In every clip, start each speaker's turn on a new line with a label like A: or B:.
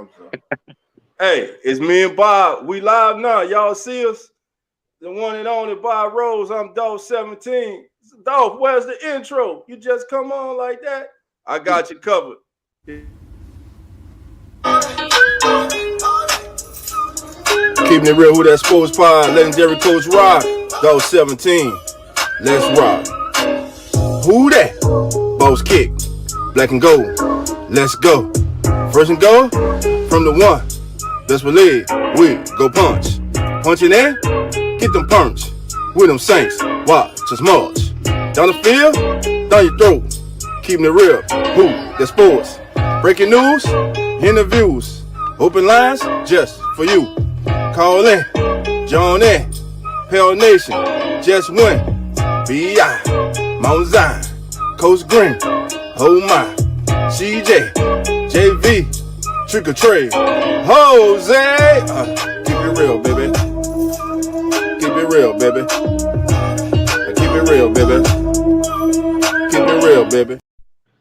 A: I'm sorry. Hey, it's me and Bob. We live now. Y'all see us? The one and only Bob Rose. I'm Dolph 17. Dolph, where's the intro? You just come on like that? I got you covered. Keeping it real, who that sports pod? Legendary Coach Rod. Dolph 17. Let's rock. Who that? Boss kick. Black and gold. Let's go. First and goal from the one. Best believe we go punch. Punching in, get them punch. With them Saints, watch us march. Down the field, down your throat. Keeping it real, who the sports. Breaking news, interviews. Open lines just for you. Call in, join in. Pale Nation, just win. B.I., Mount Zion, Coach Green, oh my. CJ, JV, Trick or Trade, Jose. Keep it real, baby. Keep it real, baby. Keep it real, baby. Keep it real, baby.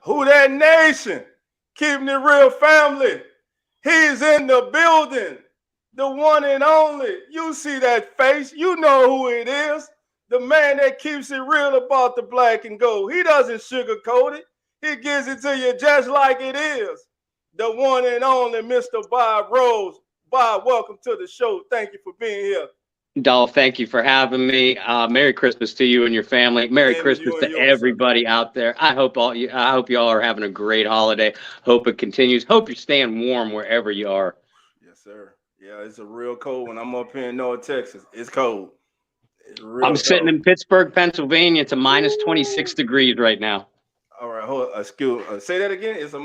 A: Who that nation? Keeping it real, family. He's in the building. The one and only. You see that face. You know who it is. The man that keeps it real about the black and gold. He doesn't sugarcoat it. He gives it to you just like it is. The one and only Mr. Bob Rose. Bob, welcome to the show. Thank you for being here.
B: Dolph, thank you for having me. Merry Christmas to you and your family. Merry Christmas to everybody out there. I hope you all are having a great holiday. Hope it continues. Hope you're staying warm wherever you are.
A: Yes, sir. Yeah, it's a real cold when I'm up here in North Texas. It's cold.
B: I'm sitting in Pittsburgh, Pennsylvania. It's a minus 26 degrees right now.
A: All right, hold on. Say that again. It's a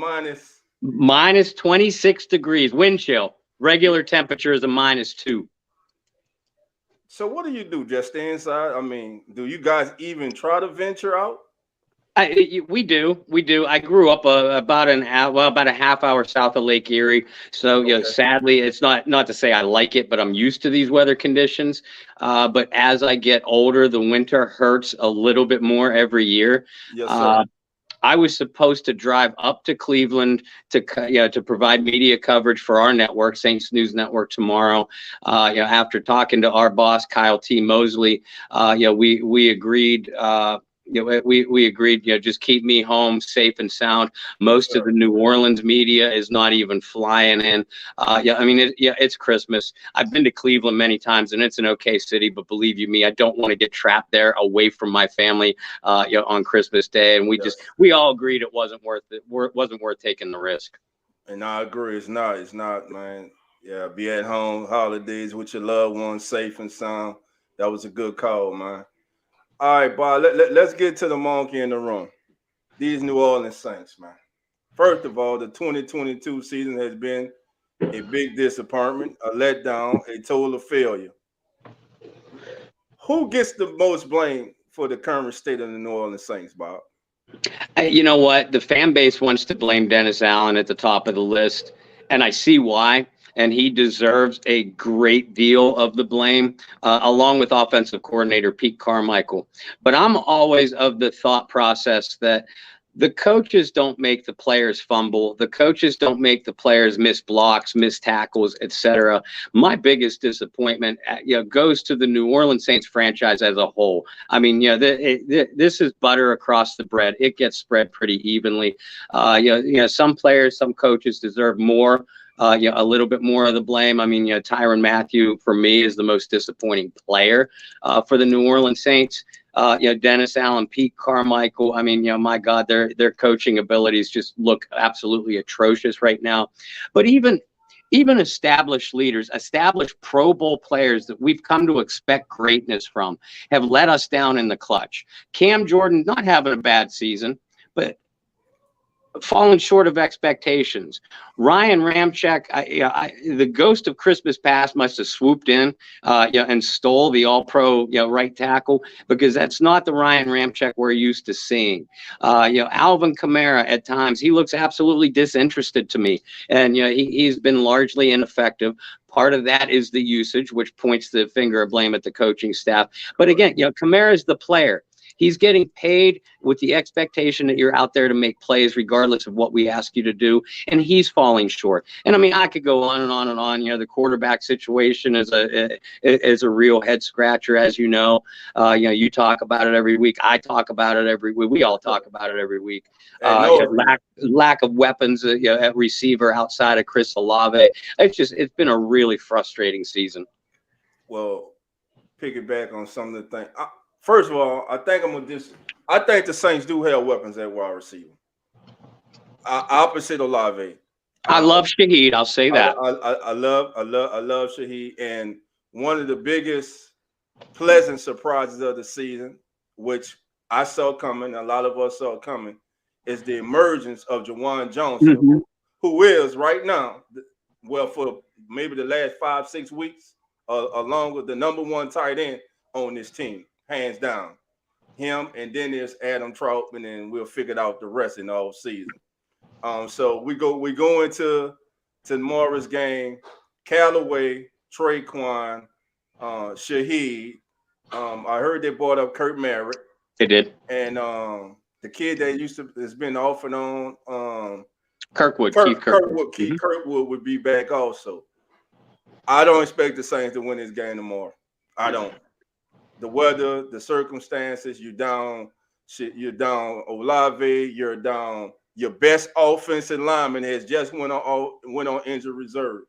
B: minus 26 degrees. Wind chill. Regular temperature is a -2.
A: So what do you do? Just stay inside? I mean, do you guys even try to venture out?
B: We do. I grew up about a half hour south of Lake Erie. So, okay. Sadly, it's not to say I like it, but I'm used to these weather conditions. But as I get older, the winter hurts a little bit more every year.
A: Yes, sir.
B: I was supposed to drive up to Cleveland to provide media coverage for our network, Saints News Network, tomorrow. After talking to our boss, Kyle T. Mosley, we agreed. We agreed, just keep me home safe and sound. Most of the New Orleans media is not even flying in. It's Christmas. I've been to Cleveland many times and it's an okay city, but believe you me, I don't want to get trapped there away from my family, on Christmas Day. And we all agreed it wasn't worth it. Wasn't worth taking the risk.
A: And I agree. It's not, man. Yeah. Be at home, holidays with your loved ones, safe and sound. That was a good call, man. All right, Bob, let's get to the monkey in the room. These New Orleans Saints, man. First of all, the 2022 season has been a big disappointment, a letdown, a total failure. Who gets the most blame for the current state of the New Orleans Saints, Bob?
B: You know what? The fan base wants to blame Dennis Allen at the top of the list, and I see why. And he deserves a great deal of the blame, along with offensive coordinator Pete Carmichael. But I'm always of the thought process that the coaches don't make the players fumble. The coaches don't make the players miss blocks, miss tackles, etc. My biggest disappointment, goes to the New Orleans Saints franchise as a whole. I mean, this is butter across the bread. It gets spread pretty evenly. Some players, some coaches deserve more. A little bit more of the blame. I mean, Tyrann Mathieu for me is the most disappointing player for the New Orleans Saints. Dennis Allen, Pete Carmichael. I mean, my God, their coaching abilities just look absolutely atrocious right now. But even established leaders, established Pro Bowl players that we've come to expect greatness from have let us down in the clutch. Cam Jordan not having a bad season, but fallen short of expectations. Ryan Ramczyk, the ghost of Christmas past must have swooped in and stole the all-pro right tackle, because that's not the Ryan Ramczyk we're used to seeing. Alvin Kamara, at times, he looks absolutely disinterested to me, and he's been largely ineffective. Part of that is the usage, which points the finger of blame at the coaching staff. But again, Kamara is the player. He's getting paid with the expectation that you're out there to make plays regardless of what we ask you to do, and he's falling short. And I mean, I could go on and on and on. The quarterback situation is a real head scratcher, as you know. You talk about it every week. I talk about it every week. We all talk about it every week. Lack of weapons at receiver outside of Chris Olave. It's been a really frustrating season.
A: Well, piggyback on some of the things. First of all, I think I think the Saints do have weapons at wide receiver. Opposite Olave.
B: I love Shaheed. I'll say that.
A: I love Shaheed, and one of the biggest pleasant surprises of the season, which I saw coming, a lot of us saw coming, is the emergence of Juwan Johnson, who is right now, well, for maybe the last 5-6 weeks, along with the number one tight end on this team, hands down. Him, and then there's Adam Troutman, and we'll figure out the rest in the off season. So we go into tomorrow's game. Callaway, Traquan, Shaheed. I heard they brought up Kurt Merritt.
B: They did.
A: And the kid that has been off and on,
B: Kirkwood.
A: Keith Kirkwood would be back also. I don't expect the Saints to win this game tomorrow. I don't. The weather, the circumstances, you're down Olave, you're down. Your best offensive lineman has just went on injured reserve.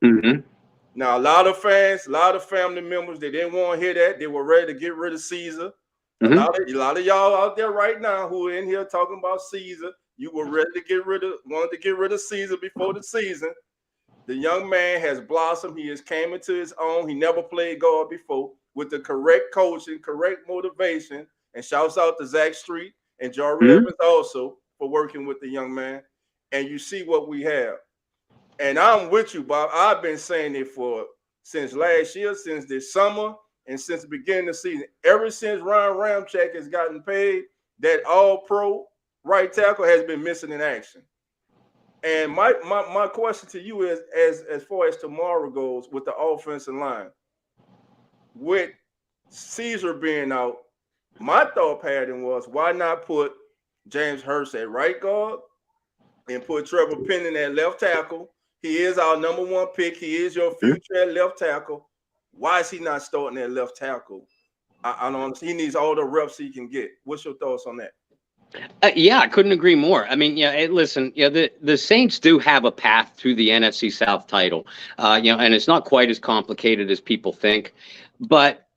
A: Now, a lot of fans, a lot of family members, they didn't want to hear that. They were ready to get rid of Caesar. A lot of y'all out there right now who are in here talking about Caesar, you were ready to wanted to get rid of Caesar before the season. The young man has blossomed. He has came into his own. He never played guard before. With the correct coaching, correct motivation, and shouts out to Zach Street and Jarrell Evans also for working with the young man. And you see what we have. And I'm with you, Bob. I've been saying it since last year, since this summer, and since the beginning of the season. Ever since Ryan Ramczyk has gotten paid, that all-pro right tackle has been missing in action. And my question to you is, as far as tomorrow goes with the offensive line, with Caesar being out, my thought pattern was, why not put James Hurst at right guard and put Trevor Penning at left tackle? He is our number one pick. He is your future at left tackle. Why is he not starting at left tackle? I don't understand. He needs all the reps he can get. What's your thoughts on that?
B: Yeah, I couldn't agree more. I mean, listen, the Saints do have a path to the NFC South title, and it's not quite as complicated as people think, but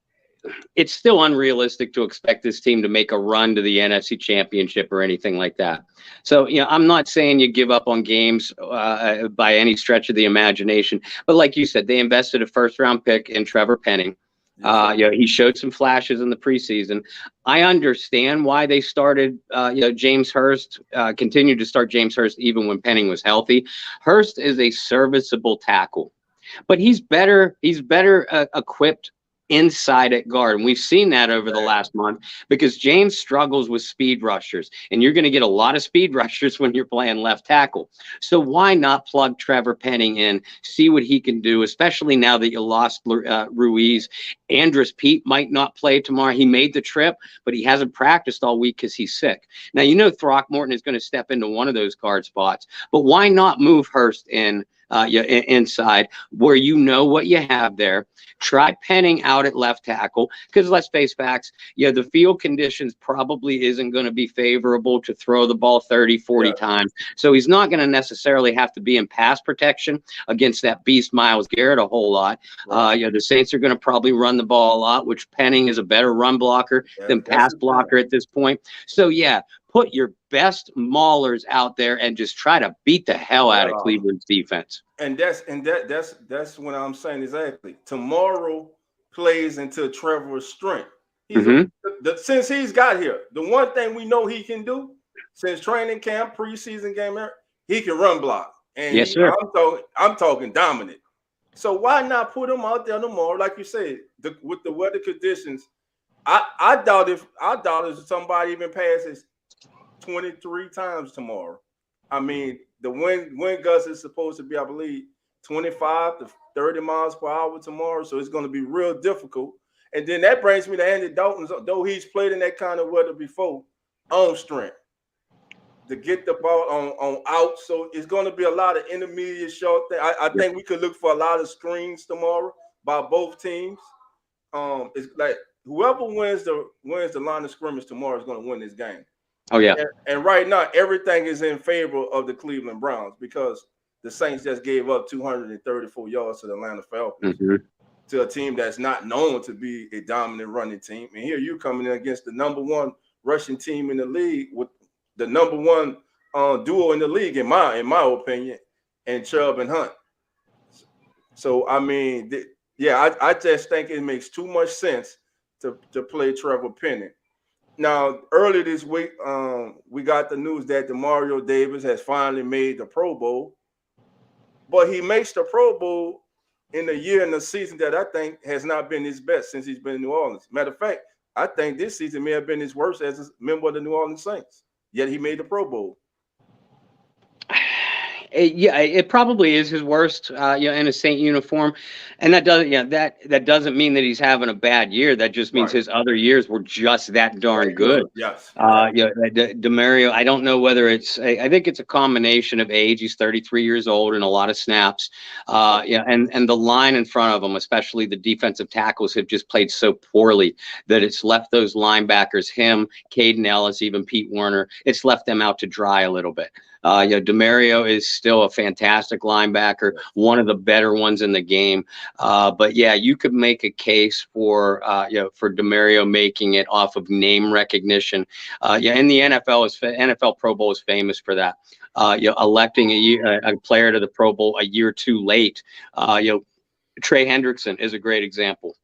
B: it's still unrealistic to expect this team to make a run to the NFC Championship or anything like that. So, I'm not saying you give up on games by any stretch of the imagination, but like you said, they invested a first-round pick in Trevor Penning. He showed some flashes in the preseason. I understand why they started, James Hurst, continued to start James Hurst even when Penning was healthy. Hurst is a serviceable tackle, but he's better equipped inside at guard. And we've seen that over the last month because James struggles with speed rushers, and you're going to get a lot of speed rushers when you're playing left tackle. So why not plug Trevor Penning in, see what he can do, especially now that you lost Ruiz. Andrus Peat might not play tomorrow. He made the trip, but he hasn't practiced all week because he's sick. Now, Throckmorton is going to step into one of those guard spots, but why not move Hurst in inside where what you have there? Try Penning out at left tackle because let's face facts, the field conditions probably isn't going to be favorable to throw the ball 30-40 times. So he's not going to necessarily have to be in pass protection against that beast Myles Garrett a whole lot. The Saints are going to probably run the ball a lot, which Penning is a better run blocker than pass blocker at this point. So put your best maulers out there and just try to beat the hell out of Cleveland's defense.
A: And that's what I'm saying exactly. Tomorrow plays into Trevor's strength. Since he's got here, the one thing we know he can do since training camp, preseason game, he can run block. And
B: yes, sir.
A: I'm talking dominant. So why not put him out there tomorrow? Like you said, with the weather conditions, I doubt if somebody even passes 23 times tomorrow. I mean, the wind gust is supposed to be, I believe, 25 to 30 miles per hour tomorrow. So it's going to be real difficult. And then that brings me to Andy Dalton, though he's played in that kind of weather before, on strength to get the ball on out. So it's going to be a lot of intermediate short thing. I think we could look for a lot of screens tomorrow by both teams. It's like whoever wins the line of scrimmage tomorrow is going to win this game.
B: Oh yeah.
A: And right now everything is in favor of the Cleveland Browns because the Saints just gave up 234 yards to the Atlanta Falcons, to a team that's not known to be a dominant running team. And here you coming in against the number one rushing team in the league with the number one duo in the league, in my opinion, and Chubb and Hunt. So I mean, I just think it makes too much sense to play Trevor Penning. Now, earlier this week, we got the news that Demario Davis has finally made the Pro Bowl, but he makes the Pro Bowl in a year and a season that I think has not been his best since he's been in New Orleans. Matter of fact, I think this season may have been his worst as a member of the New Orleans Saints. Yet he made the Pro Bowl.
B: It probably is his worst, in a Saint uniform, and that doesn't mean that he's having a bad year. That just means his other years were just that darn good.
A: Yes.
B: Demario, I don't know whether I think it's a combination of age. He's 33 years old and a lot of snaps. And the line in front of him, especially the defensive tackles, have just played so poorly that it's left those linebackers, him, Caden Ellis, even Pete Werner, it's left them out to dry a little bit. Demario is still a fantastic linebacker, one of the better ones in the game. But yeah, you could make a case for Demario making it off of name recognition. And the NFL Pro Bowl is famous for that. Electing a player to the Pro Bowl a year too late. Trey Hendrickson is a great example.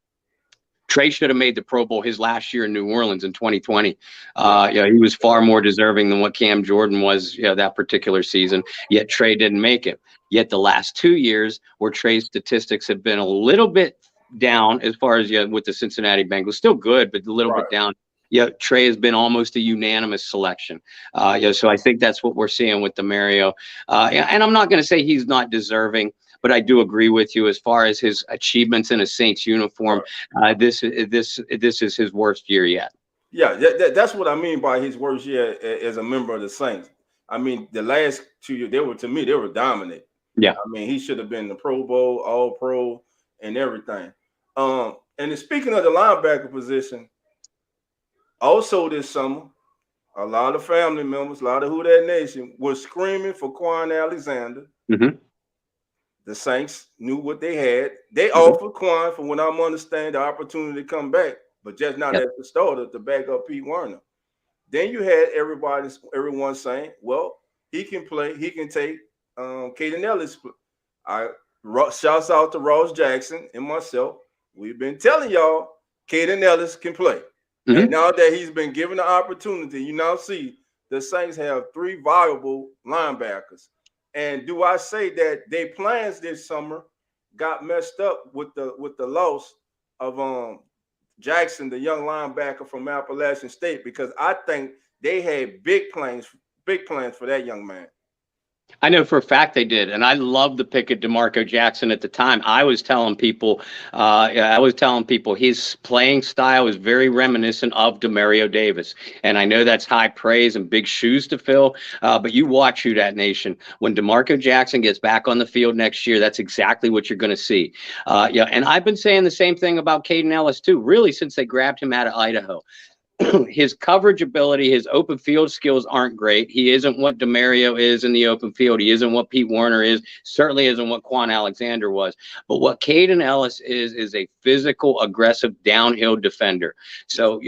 B: Trey should have made the Pro Bowl his last year in New Orleans in 2020. He was far more deserving than what Cam Jordan was that particular season, yet Trey didn't make it. Yet the last 2 years where Trey's statistics have been a little bit down as far as with the Cincinnati Bengals, still good, but a little bit down. Trey has been almost a unanimous selection. So I think that's what we're seeing with Demario. And I'm not going to say he's not deserving, but I do agree with you as far as his achievements in a Saints uniform. This is his worst year yet.
A: Yeah, that's what I mean by his worst year as a member of the Saints. I mean, the last 2 years, they were dominant.
B: Yeah.
A: I mean, he should have been the Pro Bowl, All Pro, and everything. And then speaking of the linebacker position, also this summer, a lot of family members, a lot of Who Dat Nation were screaming for Quan Alexander.
B: Mm-hmm.
A: The Saints knew what they had. They offered Quan, from what I'm understanding, the opportunity to come back, but just not as the starter to back up Pete Werner. Then you had everyone saying, well, he can play. He can take Caden Ellis. Shouts out to Ross Jackson and myself. We've been telling y'all Caden Ellis can play. Mm-hmm. And now that he's been given the opportunity, you now see the Saints have 3 viable linebackers. And do I say that their plans this summer got messed up with the loss of Jackson, the young linebacker from Appalachian State? Because I think they had big plans for that young man.
B: I know for a fact they did, and I loved the pick of DeMarco Jackson at the time. I was telling people his playing style is very reminiscent of Demario Davis, and I know that's high praise and big shoes to fill. But you watch Who Dat Nation, when DeMarco Jackson gets back on the field next year, that's exactly what you're going to see. And I've been saying the same thing about Caden Ellis too, really since they grabbed him out of Idaho. His coverage ability, his open field skills aren't great. He isn't what Demario is in the open field. He isn't what Pete Werner is. Certainly isn't what Quan Alexander was. But what Caden Ellis is a physical, aggressive, downhill defender. So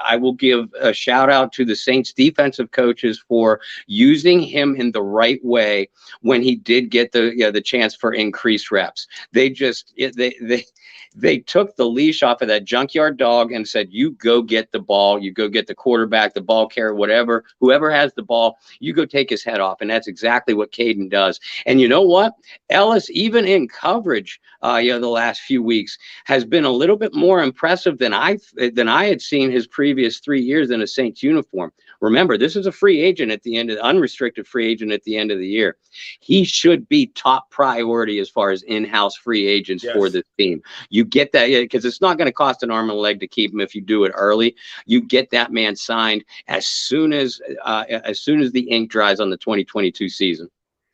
B: I will give a shout out to the Saints defensive coaches for using him in the right way when he did get the chance for increased reps. They took the leash off of that junkyard dog and said, you go get the ball. ball. You go get the quarterback, the ball carrier, whatever, whoever has the ball, you go take his head off. And that's exactly what Caden does. And you know what? Ellis, even in coverage, the last few weeks, has been a little bit more impressive than I had seen his previous 3 years in a Saints uniform. Remember, this is a free agent at the end of unrestricted free agent at the end of the year. He should be top priority as far as in-house free agents for this team. You get that because it's not going to cost an arm and a leg to keep him if you do it early. You get that man signed as soon as the ink dries on the 2022 season.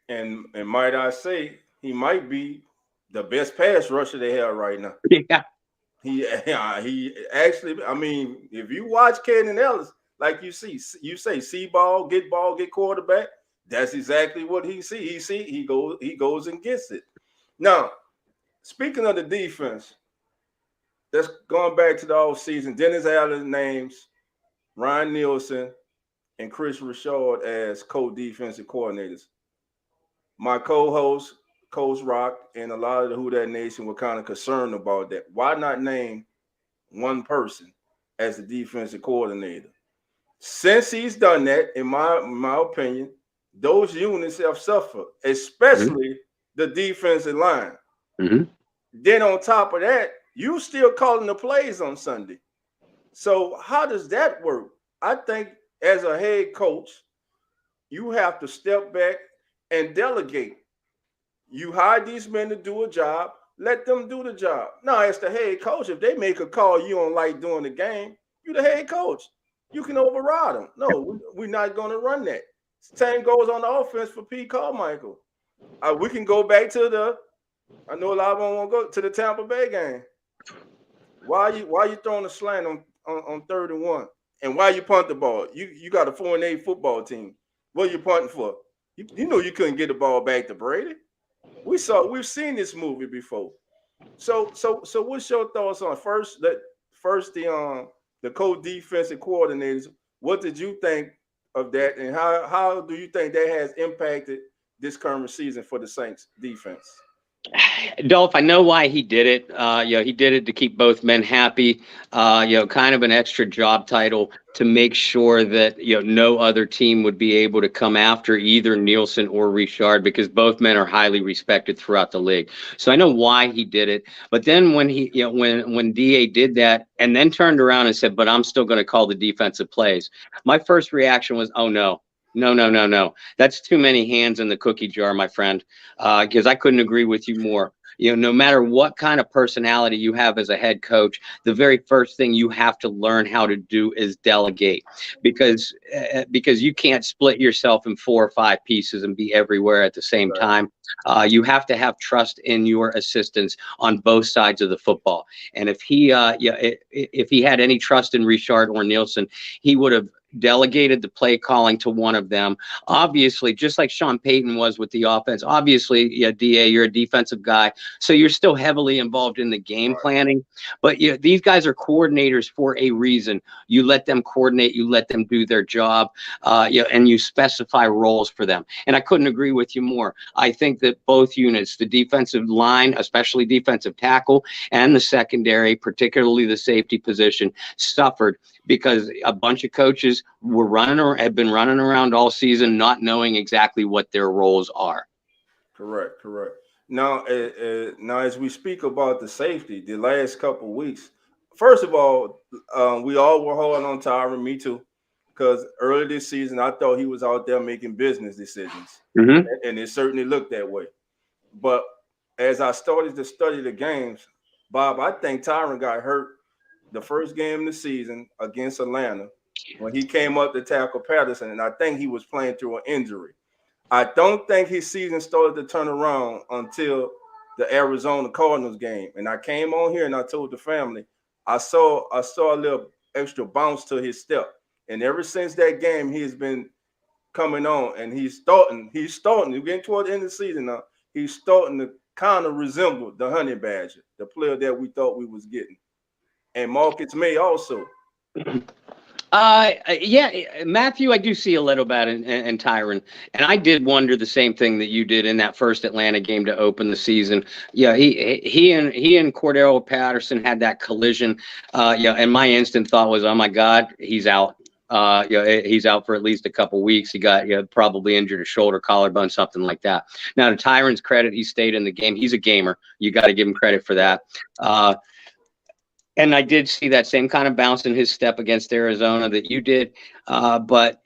A: And might I say, he might be the best pass rusher they have right now.
B: Yeah.
A: He actually, I mean, if you watch Caden Ellis, like you say ball, get quarterback. That's exactly what he see. He goes and gets it. Now, speaking of the defense, that's going back to the offseason. Dennis Allen names Ryan Nielsen and Chris Richard as co-defensive coordinators. My co-host, Coach Rock, and a lot of the Who That Nation were kind of concerned about that. Why not name one person as the defensive coordinator? Since he's done that, in my opinion, those units have suffered, especially the defensive line. Then on top of that, you still calling the plays on Sunday. So how does that work? I think as a head coach, you have to step back and delegate. You hire these men to do a job, let them do the job. Now, as the head coach, if they make a call you don't like during the game, you're the head coach. You can override them. No, we're not going to run that. Same goes on the offense for Pete Carmichael. We can go back to I know a lot of them want to go to the Tampa Bay game. Why are you throwing a slant on 3rd and 1? And why you punt the ball? You got a 4-8 football team. What are you punting for? You know you couldn't get the ball back to Brady. We've seen this movie before. So what's your thoughts on the co-defensive coordinators? What did you think of that, and how do you think that has impacted this current season for the Saints defense?
B: Dolph, I know why he did it. He did it to keep both men happy. Kind of an extra job title to make sure that no other team would be able to come after either Nielsen or Richard, because both men are highly respected throughout the league. So I know why he did it. But then when when DA did that and then turned around and said, "But I'm still going to call the defensive plays," my first reaction was, "Oh no. No. That's too many hands in the cookie jar, my friend," because I couldn't agree with you more. No matter what kind of personality you have as a head coach, the very first thing you have to learn how to do is delegate, because you can't split yourself in 4 or 5 pieces and be everywhere at the same time. You have to have trust in your assistants on both sides of the football. And if he had any trust in Richard or Nielsen, he would have delegated the play calling to one of them. Obviously, just like Sean Payton was with the offense. Obviously, DA, you're a defensive guy, so you're still heavily involved in the game planning. But these guys are coordinators for a reason. You let them coordinate, you let them do their job, and you specify roles for them. And I couldn't agree with you more. I think that both units, the defensive line, especially defensive tackle, and the secondary, particularly the safety position, suffered because a bunch of coaches had been running around all season not knowing exactly what their roles are.
A: Correct. Now, as we speak about the safety, the last couple of weeks, first of all, we all were holding on to Tyron, me too, because early this season, I thought he was out there making business decisions, and it certainly looked that way. But as I started to study the games, Bob, I think Tyron got hurt the first game of the season against Atlanta when he came up to tackle Patterson, and I think he was playing through an injury. I don't think his season started to turn around until the Arizona Cardinals game. And I came on here and I told the family, I saw a little extra bounce to his step. And ever since that game, he's been coming on, and he's starting, we're getting toward the end of the season now, he's starting to kind of resemble the Honey Badger, the player that we thought we was getting. And Marcus May also.
B: Yeah, Matthew, I do see a little bit in Tyron, and I did wonder the same thing that you did in that first Atlanta game to open the season. Yeah, he and Cordero Patterson had that collision. Yeah, and my instant thought was, oh my God, he's out. He's out for at least a couple weeks. He got probably injured a shoulder, collarbone, something like that. Now, to Tyron's credit, he stayed in the game. He's a gamer. You got to give him credit for that. And I did see that same kind of bounce in his step against Arizona that you did. But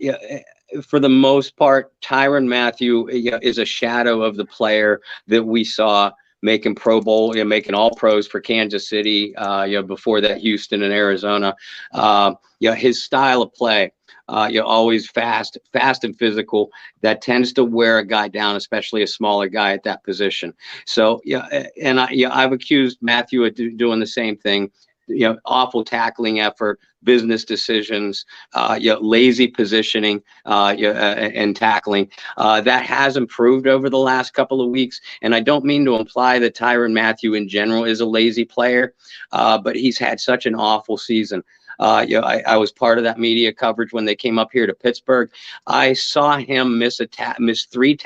B: for the most part, Tyrann Mathieu is a shadow of the player that we saw making Pro Bowl, making all pros for Kansas City, before that Houston and Arizona. His style of play, always fast and physical. That tends to wear a guy down, especially a smaller guy at that position. So and I've accused Mathieu of doing the same thing. Awful tackling effort, business decisions, lazy positioning, and tackling. That has improved over the last couple of weeks. And I don't mean to imply that Tyrann Mathieu in general is a lazy player, but he's had such an awful season. I was part of that media coverage when they came up here to Pittsburgh. I saw him miss three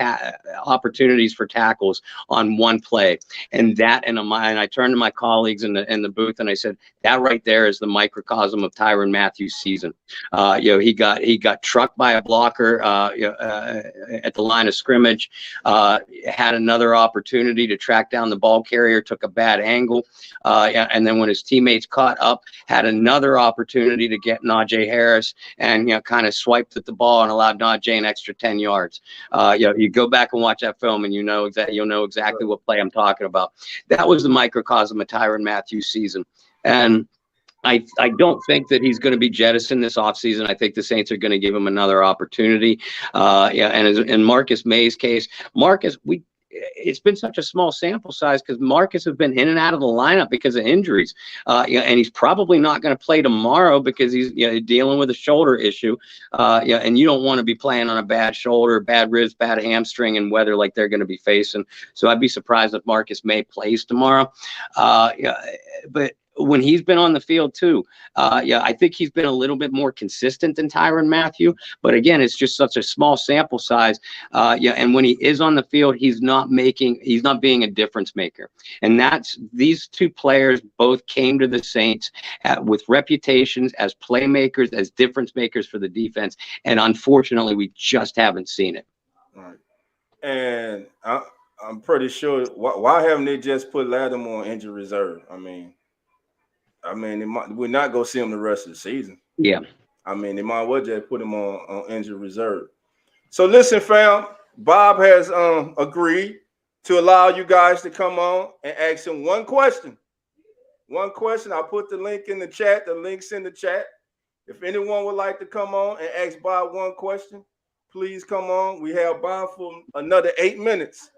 B: opportunities for tackles on one play, and I turned to my colleagues in the booth and I said, that right there is the microcosm of Tyrann Mathieu's season. He got trucked by a blocker at the line of scrimmage. Had another opportunity to track down the ball carrier, took a bad angle, and then when his teammates caught up, had another opportunity to get Najee Harris and kind of swiped at the ball and allowed Najee an extra 10 yards. You go back and watch that film and you'll know exactly what play I'm talking about. That was the microcosm of Tyrann Mathieu's season. And I don't think that he's going to be jettisoned this offseason. I think the Saints are going to give him another opportunity. And in Marcus May's case, it's been such a small sample size because Marcus has been in and out of the lineup because of injuries. And he's probably not going to play tomorrow because he's dealing with a shoulder issue. And you don't want to be playing on a bad shoulder, bad ribs, bad hamstring and weather like they're going to be facing. So I'd be surprised if Marcus May plays tomorrow. But when he's been on the field too, I think he's been a little bit more consistent than Tyrann Mathieu. But again, it's just such a small sample size. And when he is on the field, he's not being a difference maker. And these two players both came to the Saints with reputations as playmakers, as difference makers for the defense. And unfortunately, we just haven't seen it.
A: Right. And I'm pretty sure why haven't they just put Lattimore on injury reserve? I mean, we're not going to see him the rest of the season.
B: Yeah.
A: I mean, they might well just put him on injury reserve. So listen, fam, Bob has agreed to allow you guys to come on and ask him one question. One question. I'll put the link in the chat. The link's in the chat. If anyone would like to come on and ask Bob one question, please come on. We have Bob for another 8 minutes.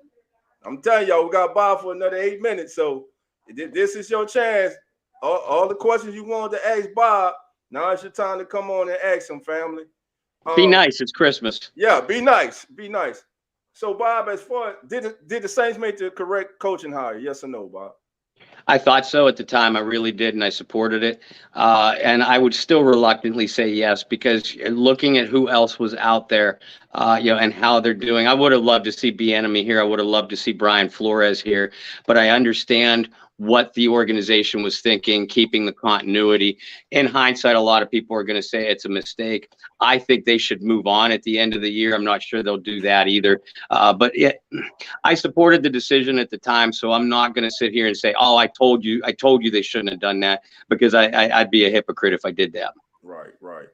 A: I'm telling y'all, we got Bob for another 8 minutes. So this is your chance. All the questions you wanted to ask Bob, now it's your time to come on and ask him, family.
B: Be nice. It's Christmas.
A: Yeah, be nice. Be nice. So, Bob, as far did the Saints make the correct coaching hire? Yes or no, Bob?
B: I thought so at the time. I really did, and I supported it. And I would still reluctantly say yes, because looking at who else was out there, and how they're doing, I would have loved to see Bieniemy here. I would have loved to see Brian Flores here. But I understand what the organization was thinking, keeping the continuity. In hindsight, a lot of people are going to say it's a mistake. I think they should move on at the end of the year. I'm not sure they'll do that either. But I supported the decision at the time, so I'm not going to sit here and say, "Oh, I told you they shouldn't have done that," because I'd be a hypocrite if I did that.
A: Right, right.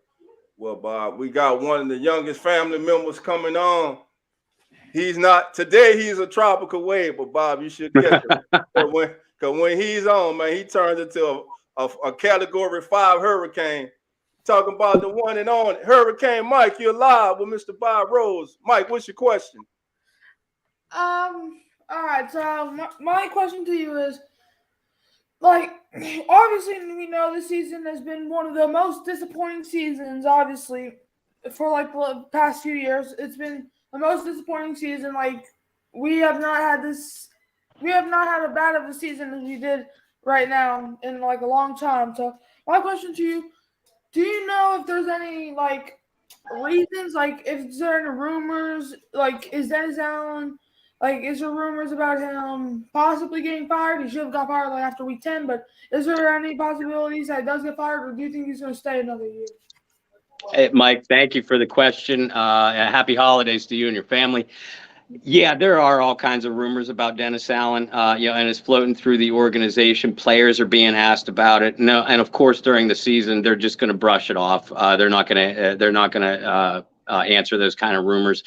A: Well, Bob, we got one of the youngest family members coming on. He's not today. He's a tropical wave, but Bob, you should catch him. Because when he's on, man, he turns into a Category 5 hurricane. Talking about the one and only Hurricane Mike. You're live with Mr. Bob Rose. Mike, what's your question?
C: All right. So my question to you is, obviously we know this season has been one of the most disappointing seasons. Obviously, for the past few years, it's been the most disappointing season. We have not had a bad of a season as we did right now in a long time. So my question to you, do you know if there's any like reasons, like if there are any rumors, like is Dennis Allen, like is there rumors about him possibly getting fired? He should have got fired like after week 10, but is there any possibilities that he does get fired, or do you think he's going to stay another year?
B: Hey, Mike, thank you for the question. Happy holidays to you and your family. Yeah, there are all kinds of rumors about Dennis Allen, and it's floating through the organization. Players are being asked about it. No, and of course, during the season, they're just going to brush it off. They're not going to answer those kind of rumors.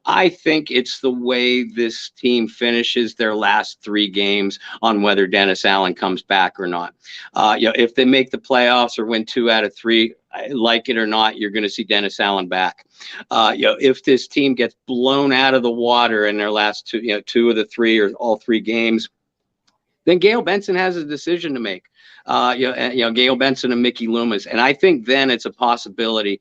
B: I think it's the way this team finishes their last 3 games on whether Dennis Allen comes back or not. If they make the playoffs or win 2 out of 3, like it or not, you're going to see Dennis Allen back. If this team gets blown out of the water in their last 2 of the 3 or all 3 games, then Gail Benson has a decision to make. Gail Benson and Mickey Loomis, and I think then it's a possibility,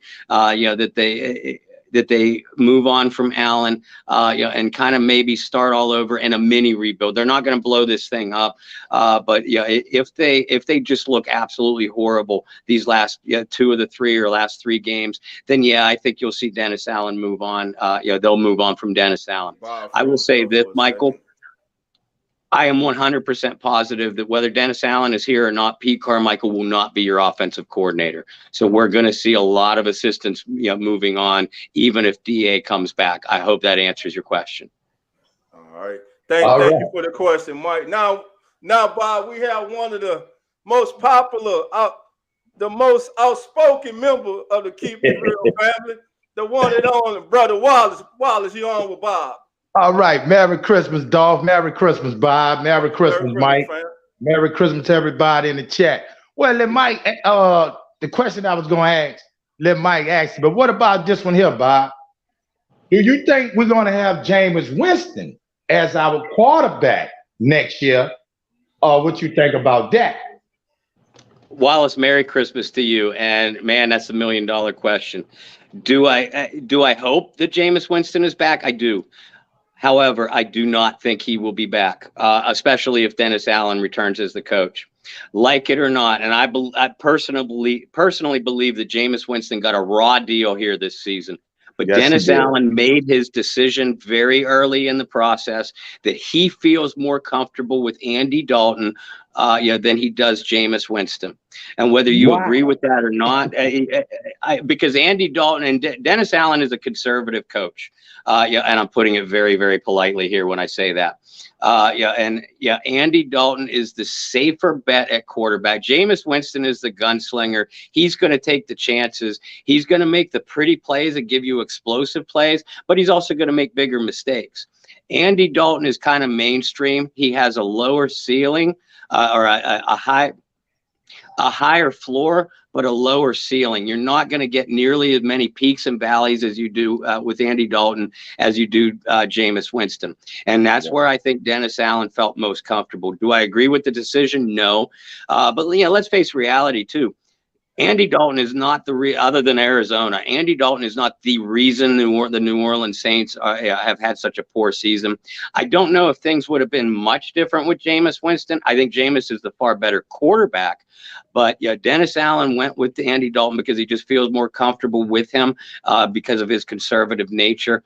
B: that they move on from Allen, and kind of maybe start all over in a mini rebuild. They're not going to blow this thing up, but if they just look absolutely horrible these last 2 of the 3 or last 3 games, then I think you'll see Dennis Allen move on. They'll move on from Dennis Allen.
A: Wow,
B: I will say this, Michael. I am 100% positive that whether Dennis Allen is here or not, Pete Carmichael will not be your offensive coordinator. So we're going to see a lot of assistants, moving on, even if DA comes back. I hope that answers your question.
A: All right. Thank you for the question, Mike. Now, Bob, we have one of the most popular, the most outspoken member of the Keep It Real family, the one and only Brother Wallace. Wallace, you on with Bob?
D: All right. Merry Christmas, Dolph. Merry Christmas, Bob. Merry Christmas, Mike. Merry Christmas to everybody in the chat. Well, let Mike, the question I was going to ask, let Mike ask you, but what about this one here, Bob? Do you think we're going to have Jameis Winston as our quarterback next year? Or what you think about that?
B: Wallace, Merry Christmas to you. And man, that's $1 million question. Do I hope that Jameis Winston is back? I do. However, I do not think he will be back, especially if Dennis Allen returns as the coach. Like it or not, and I personally believe that Jameis Winston got a raw deal here this season. But yes, Dennis Allen made his decision very early in the process that he feels more comfortable with Andy Dalton than he does Jameis Winston. And whether you agree with that or not, because Andy Dalton and Dennis Allen is a conservative coach. And I'm putting it very, very politely here when I say that. Andy Dalton is the safer bet at quarterback. Jameis Winston is the gunslinger. He's going to take the chances. He's going to make the pretty plays and give you explosive plays, but he's also going to make bigger mistakes. Andy Dalton is kind of mainstream. He has a lower ceiling, or a higher floor, but a lower ceiling. You're not going to get nearly as many peaks and valleys as you do with Andy Dalton as you do Jameis Winston. And that's where I think Dennis Allen felt most comfortable. Do I agree with the decision? No. But let's face reality too. Andy Dalton is not other than Arizona, Andy Dalton is not the reason the New Orleans Saints have had such a poor season. I don't know if things would have been much different with Jameis Winston. I think Jameis is the far better quarterback. But Dennis Allen went with Andy Dalton because he just feels more comfortable with him because of his conservative nature.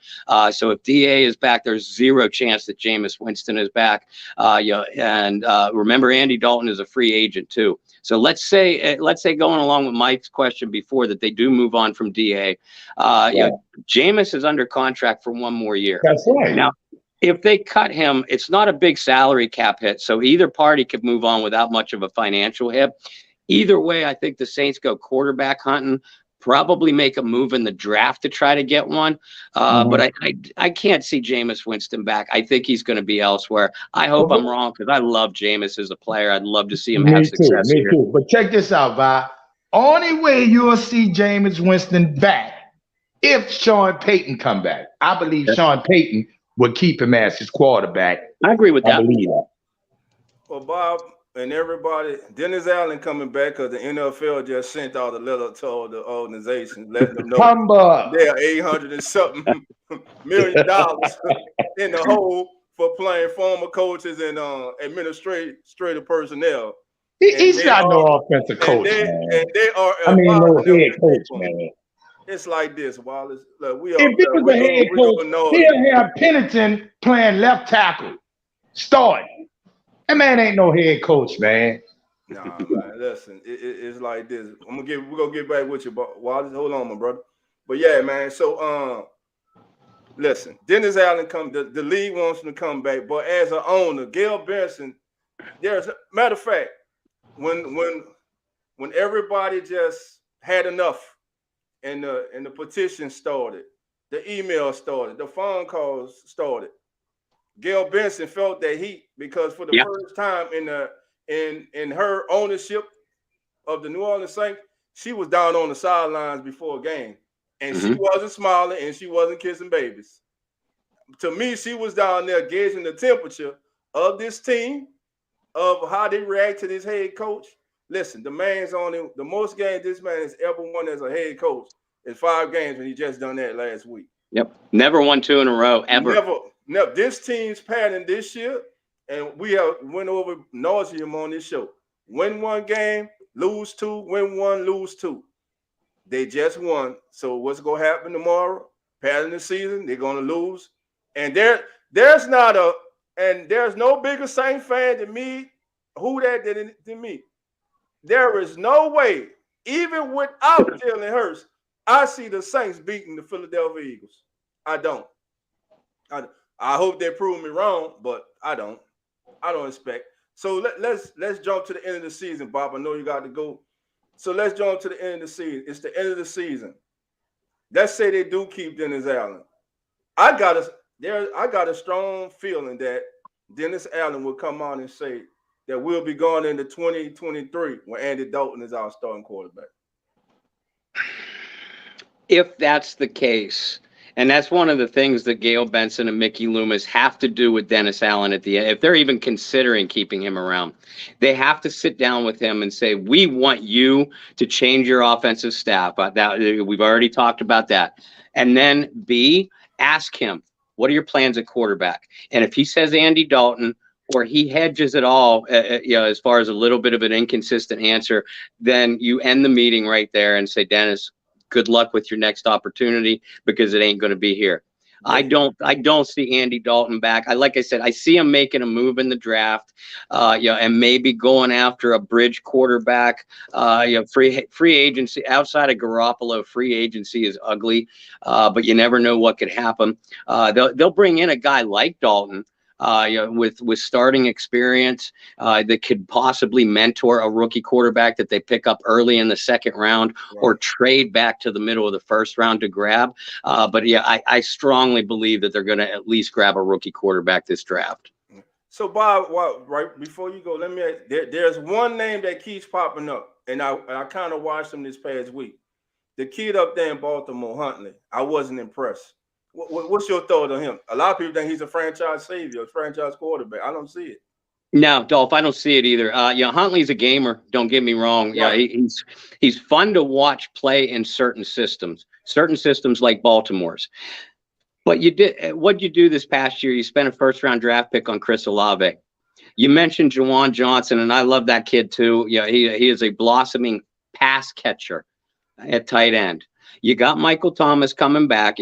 B: So if DA is back, there's zero chance that Jameis Winston is back. And remember, Andy Dalton is a free agent too. So let's say going along with Mike's question before that they do move on from DA. Jameis is under contract for 1 more year.
D: That's right.
B: Now, if they cut him, it's not a big salary cap hit, so either party could move on without much of a financial hit. Either way, I think the Saints go quarterback hunting, probably make a move in the draft to try to get one. But I can't see Jameis Winston back. I think he's going to be elsewhere. I hope I'm wrong because I love Jameis as a player. I'd love to see him have success here.
D: Me too. But check this out, Vi. Only way you'll see Jameis Winston back if Sean Payton come back. I believe Sean Payton would keep him as his quarterback.
B: I agree with that.
D: I believe that.
A: Well, Bob and everybody, Dennis Allen coming back because the NFL just sent out a letter to all the organizations letting them know they're $800 and something million in the hole for playing former coaches and administrative personnel.
D: He's not no offensive coach, man.
A: And they are
D: I mean, no
A: advising them
D: head
A: to
D: coach,
A: keep him.
D: man.
A: It's like this, Wallace. Look,
D: If it was a head coach, he'll have Pennington playing left tackle, start. That man ain't no head coach, man.
A: Nah, man. Listen, it's like this. We're gonna get back with you, but Wallace, hold on, my brother. But yeah, man. So listen, Dennis Allen the league wants him to come back, but as an owner, Gail Benson, matter of fact, when everybody just had enough and the petition started, the email started, the phone calls started, Gail Benson felt that heat because for the first time in her ownership of the New Orleans Saints, she was down on the sidelines before a game. And she wasn't smiling and she wasn't kissing babies. To me, she was down there gauging the temperature of this team, of how they react to this head coach. Listen, the man's on the most games this man has ever won as a head coach is 5 games, and he just done that last week.
B: Yep. Never won 2 in a row, ever.
A: Never. This team's pattern this year, and we have went over nauseum on this show. Win 1 game, lose 2, win 1, lose 2. They just won. So what's going to happen tomorrow? Pattern the season, they're going to lose. And there's no bigger Saints fan than me, than me. There is no way, even without Jalen Hurts, I see the Saints beating the Philadelphia Eagles. I don't. I hope they prove me wrong, but I don't expect. So let's jump to the end of the season, Bob. I know you got to go. So let's jump to the end of the season. It's the end of the season. Let's say they do keep Dennis Allen. I got a strong feeling that Dennis Allen will come on and say that we'll be going into 2023 when Andy Dalton is our starting quarterback.
B: If that's the case, and that's one of the things that Gail Benson and Mickey Loomis have to do with Dennis Allen at the end, if they're even considering keeping him around, they have to sit down with him and say, we want you to change your offensive staff. We've already talked about that. And then B, ask him, what are your plans at quarterback? And if he says Andy Dalton, or he hedges it all, as far as a little bit of an inconsistent answer, then you end the meeting right there and say, Dennis, good luck with your next opportunity, because it ain't going to be here. Yeah. I don't see Andy Dalton back. Like I said, I see him making a move in the draft, and maybe going after a bridge quarterback. Free agency outside of Garoppolo, free agency is ugly, but you never know what could happen. They'll bring in a guy like Dalton, with starting experience, that could possibly mentor a rookie quarterback that they pick up early in the second round, or trade back to the middle of the first round to grab. But yeah, I strongly believe that they're going to at least grab a rookie quarterback this draft.
A: So Bob, right before you go, let me ask, there's one name that keeps popping up, and I kind of watched him this past week. The kid up there in Baltimore, Huntley. I wasn't impressed. What's your thought on him? A lot of people think he's a franchise savior, a franchise quarterback. I don't see it.
B: No, Dolph, I don't see it either. Huntley's a gamer. Don't get me wrong. Yeah, he's fun to watch play in certain systems like Baltimore's. But what'd you do this past year? You spent a first-round draft pick on Chris Olave. You mentioned Juwan Johnson, and I love that kid too. Yeah, he is a blossoming pass catcher at tight end. You got Michael Thomas coming back.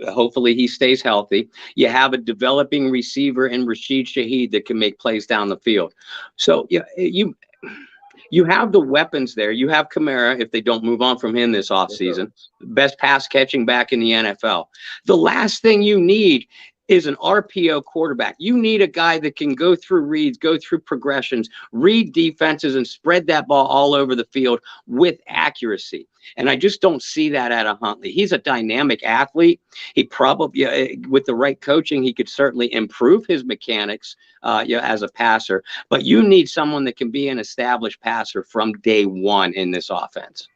B: Hopefully he stays healthy. You have a developing receiver in Rashid Shaheed that can make plays down the field. So you have the weapons there. You have Kamara, if they don't move on from him this offseason, best pass catching back in the NFL. The last thing you need is an RPO quarterback. You need a guy that can go through reads, go through progressions, read defenses, and spread that ball all over the field with accuracy. And I just don't see that out of Huntley. He's a dynamic athlete. He probably, with the right coaching, he could certainly improve his mechanics as a passer. But you need someone that can be an established passer from day one in this offense.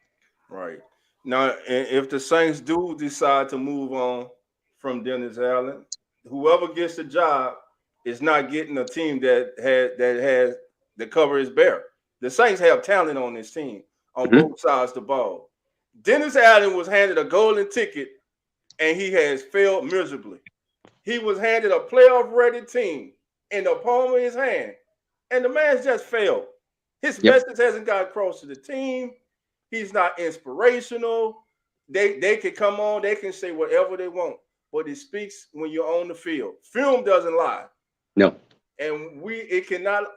A: Right. Now, if the Saints do decide to move on from Dennis Allen, whoever gets the job is not getting a team that has the cover is bare. The Saints have talent on this team on both sides of the ball. Dennis Allen was handed a golden ticket, and he has failed miserably. He was handed a playoff-ready team in the palm of his hand, and the man's just failed. His message hasn't got across to the team. He's not inspirational. They can come on, they can say whatever they want, but it speaks when you're on the field. Film doesn't lie.
B: No.
A: And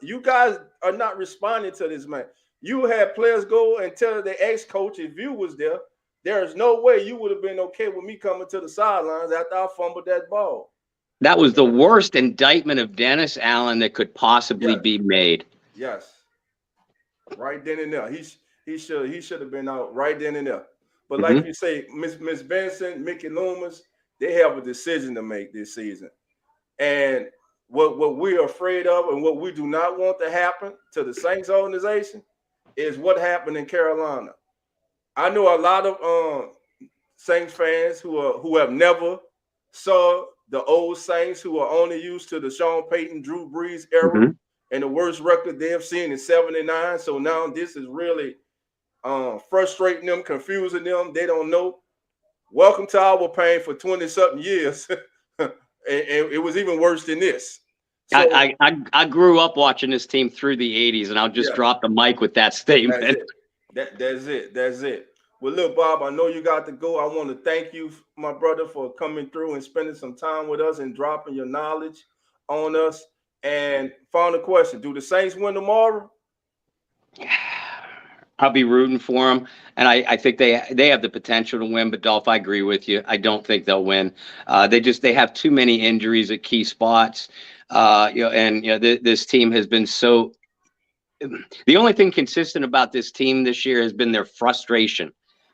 A: you guys are not responding to this, man. You had players go and tell their ex-coach, if you was there is no way you would have been okay with me coming to the sidelines after I fumbled that ball.
B: That was the worst indictment of Dennis Allen that could possibly be made.
A: Yes. Right then and there. He should have been out right then and there. But like you say, Miss Benson, Mickey Loomis, they have a decision to make this season. And what we're afraid of and what we do not want to happen to the Saints organization is what happened in Carolina. I know a lot of Saints fans who have never saw the old Saints, who are only used to the Sean Payton, Drew Brees era, and the worst record they have seen is 79. So now this is really frustrating them, confusing them. They don't know. Welcome to our pain for 20-something years. and it was even worse than this. So,
B: I grew up watching this team through the 80s, and I'll just drop the mic with that statement.
A: That's it. Well, look, Bob, I know you got to go. I want to thank you, my brother, for coming through and spending some time with us and dropping your knowledge on us. And final question, do the Saints win tomorrow?
B: I'll be rooting for them, and I think they have the potential to win. But Dolph, I agree with you. I don't think they'll win. They have too many injuries at key spots. This team has been so. The only thing consistent about this team this year has been their frustration.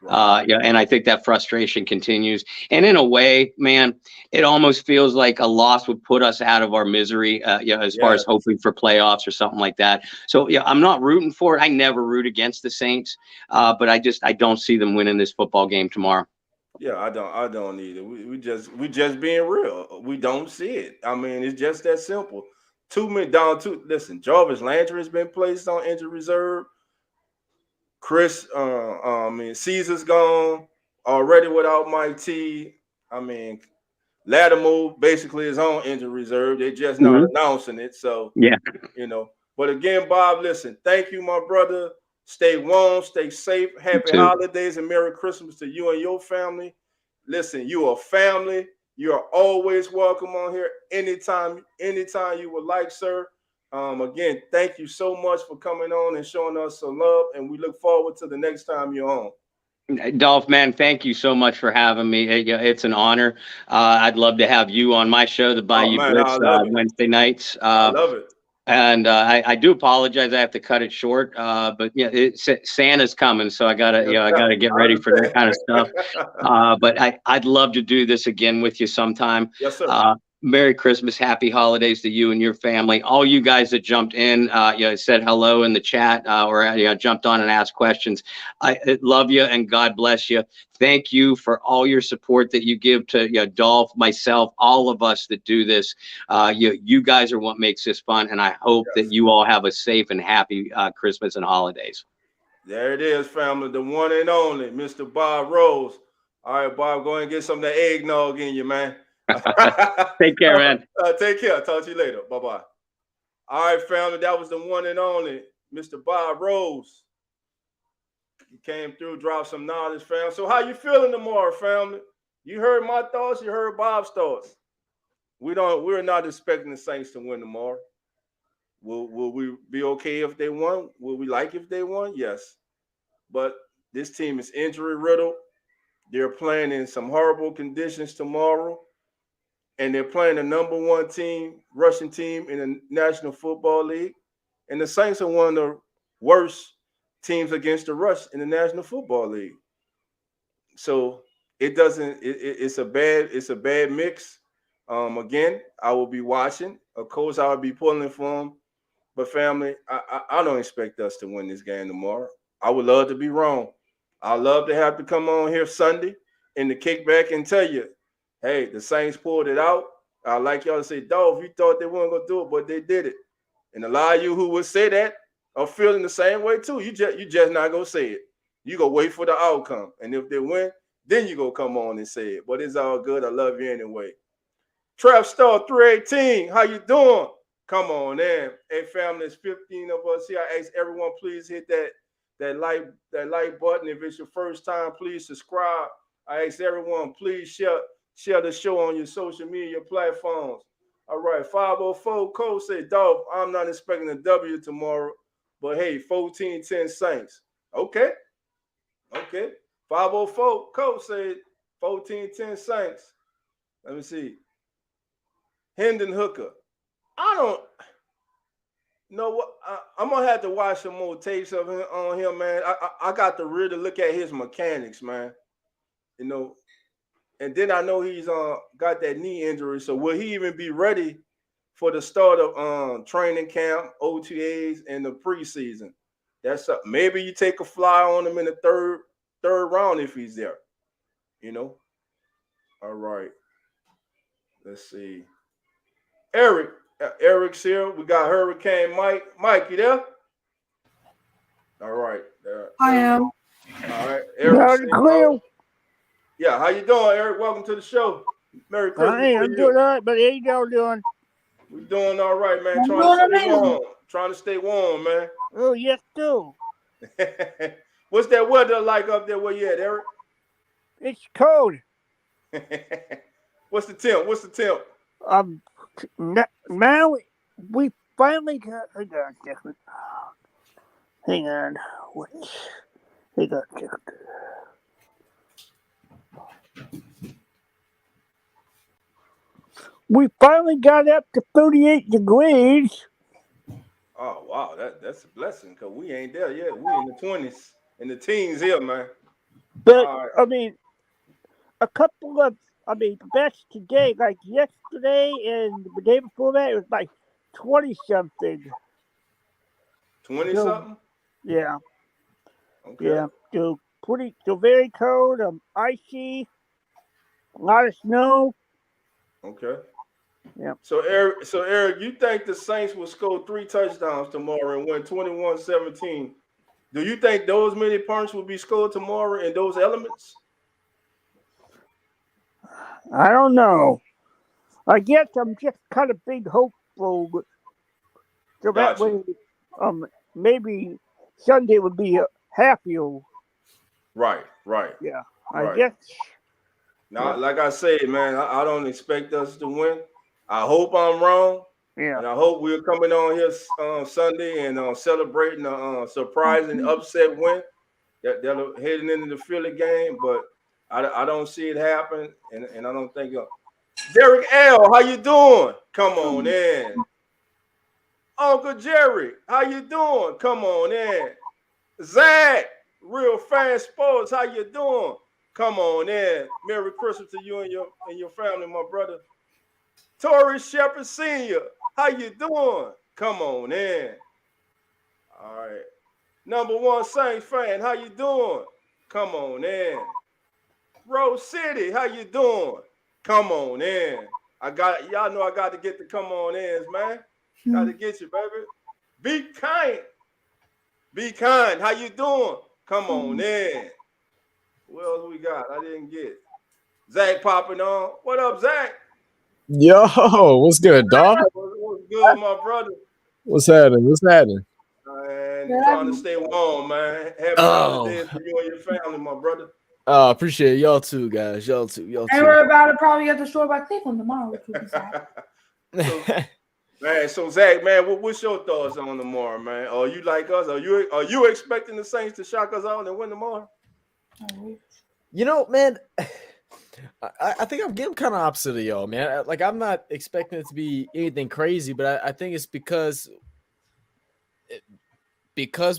B: And I think that frustration continues. And in a way, man, it almost feels like a loss would put us out of our misery, as far as hoping for playoffs or something like that. So, I'm not rooting for it. I never root against the Saints, but I don't see them winning this football game tomorrow.
A: Yeah, I don't either. We just being real. We don't see it. I mean, it's just that simple. 2 men down. Listen, Jarvis Landry has been placed on injured reserve. Caesar's gone already without Mike T. I mean, Lattimore basically is on injured reserve. They're just not announcing it. So, But again, Bob, listen, thank you, my brother. Stay warm, stay safe. Happy holidays and Merry Christmas to you and your family. Listen, you are family. You are always welcome on here anytime you would like, sir. Again, thank you so much for coming on and showing us some love, and we look forward to the next time you're on.
B: Dolph, man, thank you so much for having me. It's an honor. I'd love to have you on my show, the Bayou Blitz, Wednesday nights.
A: I love it.
B: And I do apologize. I have to cut it short. But Santa's coming, so I gotta get ready for that kind of stuff. But I'd love to do this again with you sometime.
A: Yes, sir.
B: Merry Christmas, happy holidays to you and your family. All you guys that jumped in, said hello in the chat, or jumped on and asked questions. I love you and God bless you. Thank you for all your support that you give to Dolph, myself, all of us that do this. You guys are what makes this fun, and I hope that you all have a safe and happy Christmas and holidays.
A: There it is, family, the one and only Mr. Bob Rose. All right, Bob, go ahead and get some of that eggnog in you, man.
B: Take care, man.
A: Take care. Talk to you later. Bye-bye. All right, family, that was the one and only Mr. Bob Rose. He came through, dropped some knowledge, fam. So how you feeling tomorrow, family? You heard my thoughts. You heard Bob's thoughts. We're not expecting the Saints to win tomorrow. Will we be okay if they won? Will we like if they won? Yes. But this team is injury riddled. They're playing in some horrible conditions tomorrow. And they're playing the number one team, rushing team in the National Football League. And the Saints are one of the worst teams against the rush in the National Football League. So it's a bad mix. Again, I will be watching. Of course, I will be pulling for them. But family, I don't expect us to win this game tomorrow. I would love to be wrong. I'd love to have to come on here Sunday in the kickback and tell you, hey, the Saints pulled it out. I'd like y'all to say, Dolph, you thought they weren't going to do it, but they did it. And a lot of you who would say that are feeling the same way too. You just not going to say it. You go wait for the outcome. And if they win, then you go come on and say it. But it's all good. I love you anyway. Trap Star 318, how you doing? Come on in. Hey, family, there's 15 of us here. I ask everyone, please hit that like button. If it's your first time, please subscribe. I ask everyone, please share the show on your social media platforms. All right, 504 Cole said, Dolph, I'm not expecting a W tomorrow, but hey, 14-10 Saints. Okay. 504 Cole said 14-10 Saints. Let me see. Hendon Hooker. I don't know what I'm gonna have to watch some more tapes of him on him, man. I got to really look at his mechanics, man. You know, and then I know he's got that knee injury. So will he even be ready for the start of training camp, OTAs, and the preseason? That's maybe you take a fly on him in the third round if he's there. You know. All right. Let's see. Eric's here. We got Hurricane Mike. Mike, you there? All right.
C: I am.
A: All right. Eric. Yeah, how you doing, Eric? Welcome to the show. Merry Christmas.
E: I'm doing all right, but how y'all doing?
A: We're doing all right, man. Trying to stay warm, man.
E: Oh, yes, too.
A: What's that weather like up there where you at, Eric?
E: It's cold.
A: What's the temp?
E: Now we finally got. Hang on. Hang on. We finally got up to 38 degrees.
A: Oh wow, that's a blessing because we ain't there yet. We in the 20s, in the teens here, man.
E: But I mean, that's today. Like yesterday and the day before that, it was like 20 something.
A: 20 something?
E: Yeah.
A: Okay.
E: Yeah. So very cold. Icy. A lot of snow.
A: Okay.
E: Yeah.
A: So Eric, you think the Saints will score 3 touchdowns tomorrow and win 21-17? Do you think those many points will be scored tomorrow in those elements?
E: I don't know. I guess I'm just kind of big hopeful. So that way, maybe Sunday would be happier.
A: Right.
E: Yeah.
A: Right.
E: I guess.
A: Now, like I said, man, I don't expect us to win. I hope I'm wrong.
E: Yeah.
A: And I hope we're coming on here Sunday and celebrating a surprising upset win. They're heading into the Philly game, but I don't see it happen, and I don't think Derek L, how you doing? Come on in. Uncle Jerry, how you doing? Come on in. Zach, Real Fast Sports, how you doing? Come on in. Merry Christmas to you and your family, my brother. Torrey Shepard Sr., how you doing? Come on in. All right. Number 1 Saints fan, how you doing? Come on in. Rose City, how you doing? Come on in. Y'all know I got to get the come on ins, man. Got to get you, baby. Be kind. Be kind. How you doing? Come on in. What else we got? I didn't get. Zach popping on. What up, Zach?
F: Yo, what's good, dog?
A: What's good, my brother?
F: What's happening?
A: Man, trying to stay warm, man. Happy holidays for you and your family, my brother.
F: Appreciate it. Y'all too, guys. Y'all too.
C: And we're about to probably get the short by Cleveland tomorrow, which will be sad.
A: Man, so Zach, man, what's your thoughts on tomorrow, man? Are you like us? Are you expecting the Saints to shock us out and win tomorrow?
F: You know, man, I think I'm getting kind of opposite of y'all, man. Like, I'm not expecting it to be anything crazy, but I think it's because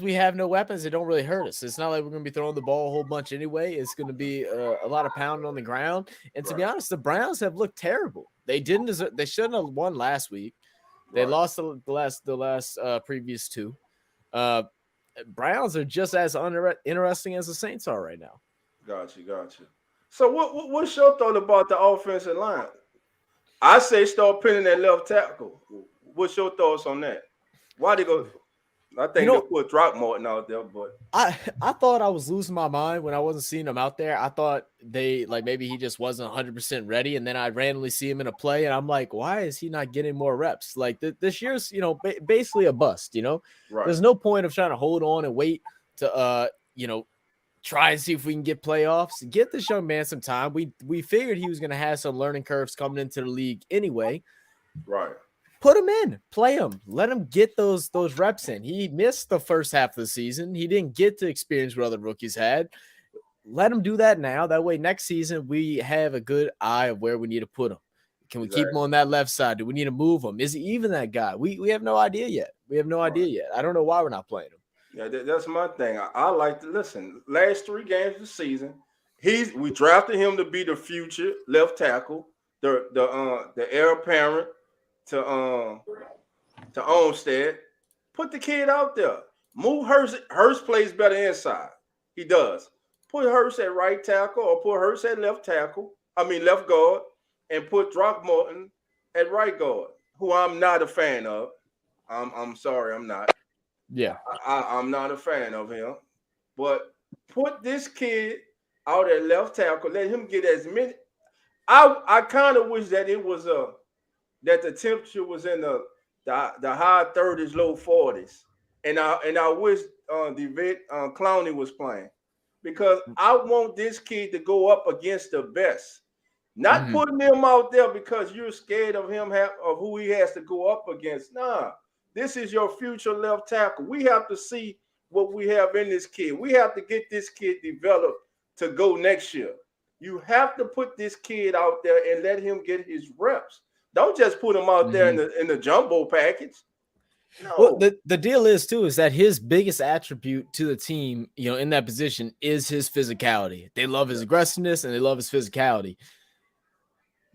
F: we have no weapons, it don't really hurt us. It's not like we're going to be throwing the ball a whole bunch anyway. It's going to be a lot of pounding on the ground. And to be honest, the Browns have looked terrible. They shouldn't have won last week. They lost the last previous 2. Browns are just as interesting as the Saints are right now.
A: Gotcha. So what's your thought about the offensive line? I say start pinning that left tackle. What's your thoughts on that? Why they go? I think they'll put Throckmorton out there, but
F: I thought I was losing my mind when I wasn't seeing him out there. I thought maybe he just wasn't 100% ready, and then I randomly see him in a play, and I'm like, why is he not getting more reps? Like this year's, basically a bust.
A: right.
F: There's no point of trying to hold on and wait to try and see if we can get playoffs. Get this young man some time. We figured he was going to have some learning curves coming into the league anyway.
A: Right.
F: Put him in, play him, let him get those reps in. He missed the first half of the season. He didn't get to experience what other rookies had. Let him do that now. That way, next season we have a good eye of where we need to put him. Can we keep him on that left side? Do we need to move him? Is he even that guy? We have no idea yet. I don't know why we're not playing him.
A: Yeah, that's my thing. I like to listen. Last 3 games of the season, we drafted him to be the future left tackle, the heir apparent to Olmstead. Put the kid out there. Move Hurst. Hurst plays better inside. He does. Put Hurst at right tackle or put Hurst at left guard, and put Throckmorton at right guard, who I'm not a fan of. I'm sorry, I'm not.
F: Yeah.
A: I'm not a fan of him. But put this kid out at left tackle. Let him get as many. I kind of wish that it was that the temperature was in the high 30s, low 40s, and I wish Clowney was playing, because I want this kid to go up against the best, not putting him out there because you're scared of him of who he has to go up against. Nah, this is your future left tackle. We have to see what we have in this kid. We have to get this kid developed to go next year. You have to put this kid out there and let him get his reps. Don't just put him out there in the jumbo package. No.
F: Well, the deal is that his biggest attribute to the team, in that position, is his physicality. They love his aggressiveness and they love his physicality.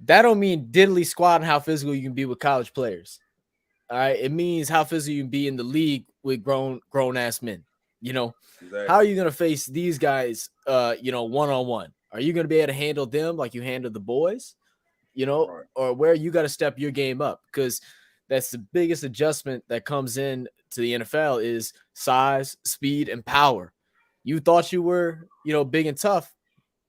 F: That don't mean diddly squat and how physical you can be with college players. All right, it means how physical you can be in the league with grown ass men. Exactly. How are you gonna face these guys? 1-on-1. Are you gonna be able to handle them like you handle the boys?
A: Right.
F: Or where you got to step your game up, because that's the biggest adjustment that comes in to the NFL is size, speed, and power. You thought you were, big and tough.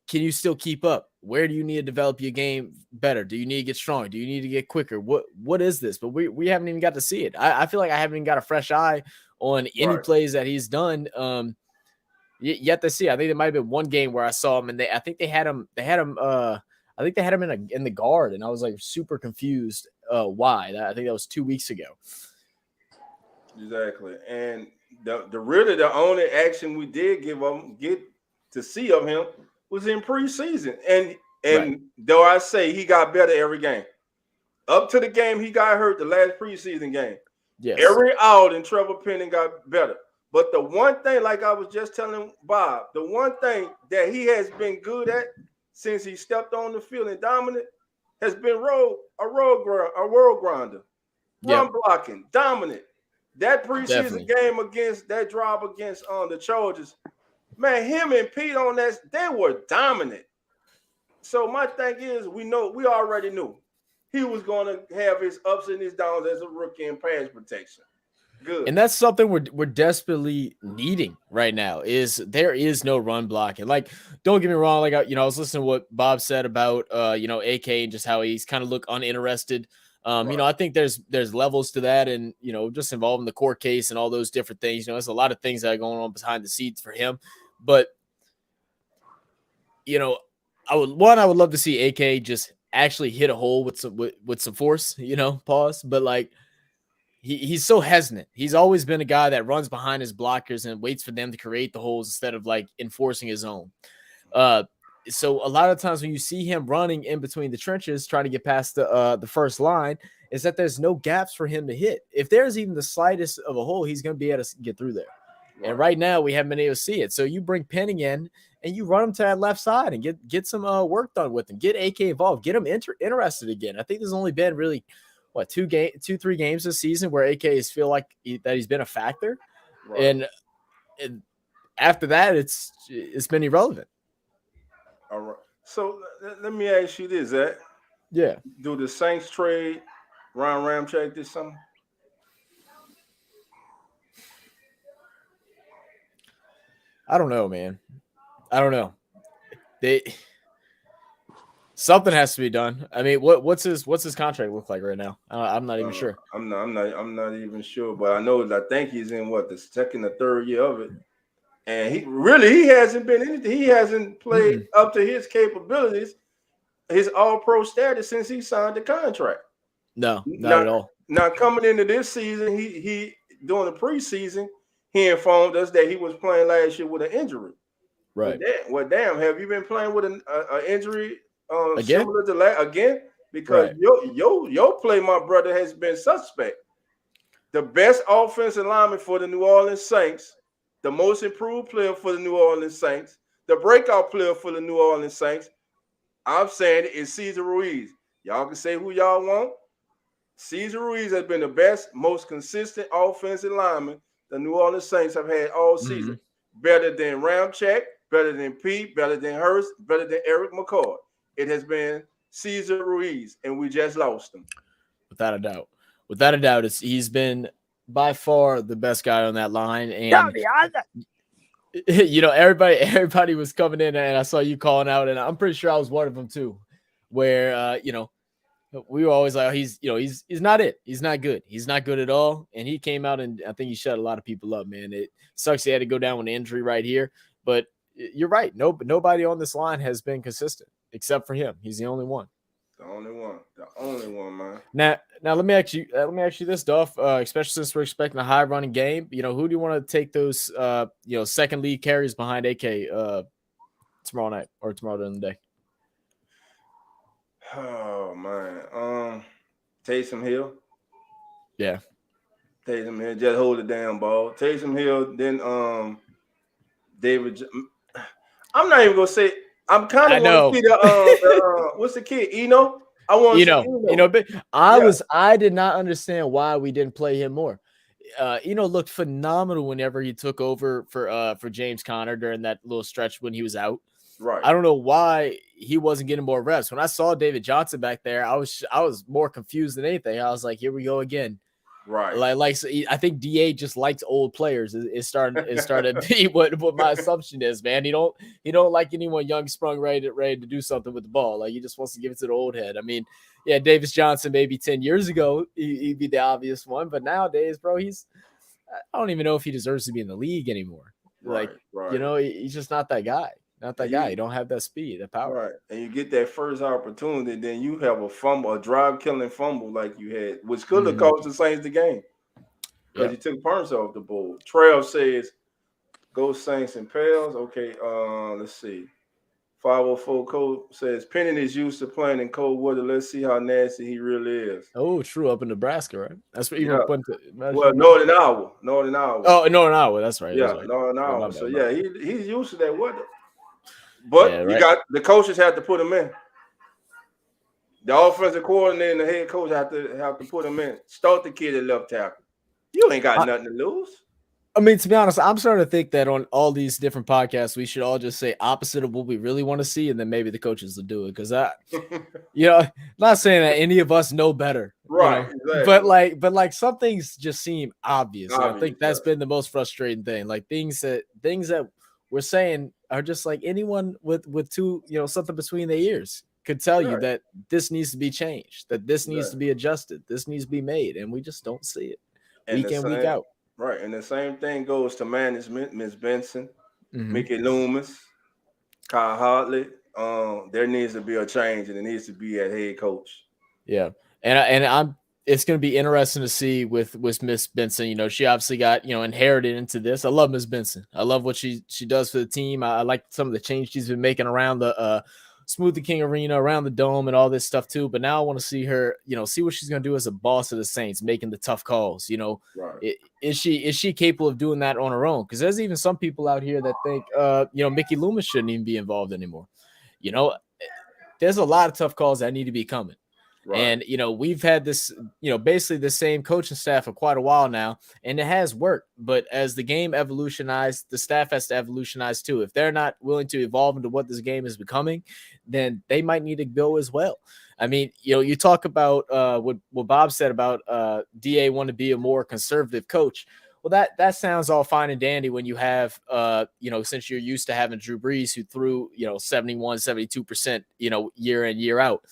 F: Can you still keep up? Where do you need to develop your game better? Do you need to get stronger? Do you need to get quicker? What is this? But we haven't even got to see it. I feel like I haven't even got a fresh eye on any plays that he's done yet to see. I think there might have been one game where I saw him, and I think they had him in the guard, and I was like super confused why. I think that was 2 weeks ago.
A: Exactly. And the only action we did get to see of him was in preseason. And though I say he got better every game. Up to the game he got hurt, the last preseason game.
F: Yes.
A: Every out and Trevor Penning got better. But the one thing, like I was just telling Bob, the one thing that he has been good at since he stepped on the field and dominant has been a world grinder, run blocking, dominant. That preseason game against that drive against the Chargers, man, him and Pete on that, they were dominant. So my thing is, we already knew he was going to have his ups and his downs as a rookie in pass protection. Good.
F: And that's something we're desperately needing right now. There is no run blocking. Like, don't get me wrong. Like, I was listening to what Bob said about AK and just how he's kind of look uninterested. I think there's levels to that, and just involving the court case and all those different things. There's a lot of things that are going on behind the scenes for him. But I would love to see AK just actually hit a hole with some force. Pause. But like, he's so hesitant. He's always been a guy that runs behind his blockers and waits for them to create the holes instead of like enforcing his own. So a lot of times when you see him running in between the trenches, trying to get past the first line, is that there's no gaps for him to hit. If there's even the slightest of a hole, he's going to be able to get through there. Right. And right now we haven't been able to see it. So you bring Penning in and you run him to that left side and get some work done with him. Get AK involved. Get him interested again. I think there's only been really 2-3 games this season where AK has feel like that he's been a factor, and after that it's been irrelevant.
A: All right. So let me ask you this, Zach.
F: Yeah.
A: Do the Saints trade Ron Ramczyk this summer?
F: I don't know, man. I don't know. Something has to be done. I mean, what's his contract look like right now? I'm not even sure.
A: I'm not even sure, but I think he's in the second or third year of it. And he hasn't been anything. He hasn't played up to his capabilities, his all-pro status since he signed the contract.
F: No, not at all.
A: Now coming into this season, he during the preseason, he informed us that he was playing last year with an injury.
F: Right.
A: Well, damn, have you been playing with an injury
F: again?
A: Similar to again? Because your play, my brother, has been suspect. The best offensive lineman for the New Orleans Saints, the most improved player for the New Orleans Saints, the breakout player for the New Orleans Saints, I'm saying it is Cesar Ruiz. Y'all can say who y'all want. Cesar Ruiz has been the best, most consistent offensive lineman the New Orleans Saints have had all season. Better than Ramczyk, better than Pete, better than Hurst, better than Eric McCoy. It has been Cesar Ruiz, and we just lost him.
F: Without a doubt. Without a doubt, he's been by far the best guy on that line. And you know, everybody was coming in, and I saw you calling out, and I'm pretty sure I was one of them too, where you know, we were always like, he's not it. He's not good. He's not good at all. And he came out, and I think he shut a lot of people up, man. It sucks he had to go down with an injury right here, but you're right. Nobody on this line has been consistent except for him. He's the only one.
A: The only one, man.
F: Now let me ask you this, Duff. Especially since we're expecting a high running game, you know, who do you want to take those, second lead carries behind AK tomorrow night or tomorrow during the day?
A: Oh man, Taysom Hill.
F: Yeah,
A: Taysom Hill, just hold the damn ball. Taysom Hill, then David. I'm not even gonna say. I'm kind of want to see the what's the kid Eno. I want Eno.
F: But I did not understand why we didn't play him more. Eno looked phenomenal whenever he took over for James Conner during that little stretch when he was out.
A: Right.
F: I don't know why he wasn't getting more reps. When I saw David Johnson back there, I was more confused than anything. I was like, here we go again.
A: Right.
F: Like I think DA just likes old players. It's starting to be what my assumption is, man. He don't like anyone young, sprung, ready to do something with the ball. Like he just wants to give it to the old head. I mean, yeah, Davis Johnson maybe 10 years ago he'd be the obvious one, but nowadays, bro, I don't even know if he deserves to be in the league anymore.
A: Right.
F: You know, he's just not that guy. Not that guy. You don't have that speed, that power.
A: Right. And you get that first opportunity, then you have a fumble, a drive-killing fumble like you had, which could have cost the Saints the game. Because he took Burns off the board. Trail says, go Saints and Pels. Okay, let's see. 504 Code says, Penning is used to playing in cold weather. Let's see how nasty he really is.
F: Oh, true. Up in Nebraska, right? That's what you went to.
A: Northern Iowa.
F: Oh, Northern Iowa. That's right.
A: Yeah, Northern Iowa. So, yeah, he's used to that weather. But you got the coaches have to put him in. The offensive coordinator and the head coach have to put him in. Start the kid at left tackle. You ain't got nothing to lose.
F: I mean, to be honest, I'm starting to think that on all these different podcasts, we should all just say opposite of what we really want to see, and then maybe the coaches will do it. Because not saying that any of us know better,
A: right?
F: Exactly. But like some things just seem obvious. I think that's been the most frustrating thing. Like things that we're saying are just like anyone with two, something between their ears could tell you that this needs to be changed, that this needs to be adjusted, this needs to be made, and we just don't see it week in, week out.
A: Right, and the same thing goes to management, Ms. Benson, Mickey Loomis, Kyle Hartley. There needs to be a change, and it needs to be at head coach.
F: Yeah, and it's going to be interesting to see with Miss Benson. She obviously got inherited into this. I love Miss Benson. I love what she does for the team. I like some of the change she's been making around the Smoothie King Arena, around the dome, and all this stuff too. But now I want to see her, see what she's going to do as a boss of the Saints, making the tough calls.
A: Right.
F: Is she capable of doing that on her own? Because there's even some people out here that think, Mickey Loomis shouldn't even be involved anymore. There's a lot of tough calls that need to be coming. Right. And, we've had this, basically the same coaching staff for quite a while now, and it has worked. But as the game evolutionized, the staff has to evolutionize too. If they're not willing to evolve into what this game is becoming, then they might need to go as well. I mean, you talk about what Bob said about DA wanting to be a more conservative coach. Well, that sounds all fine and dandy when you have, since you're used to having Drew Brees who threw, 71, 72%, year in, year out.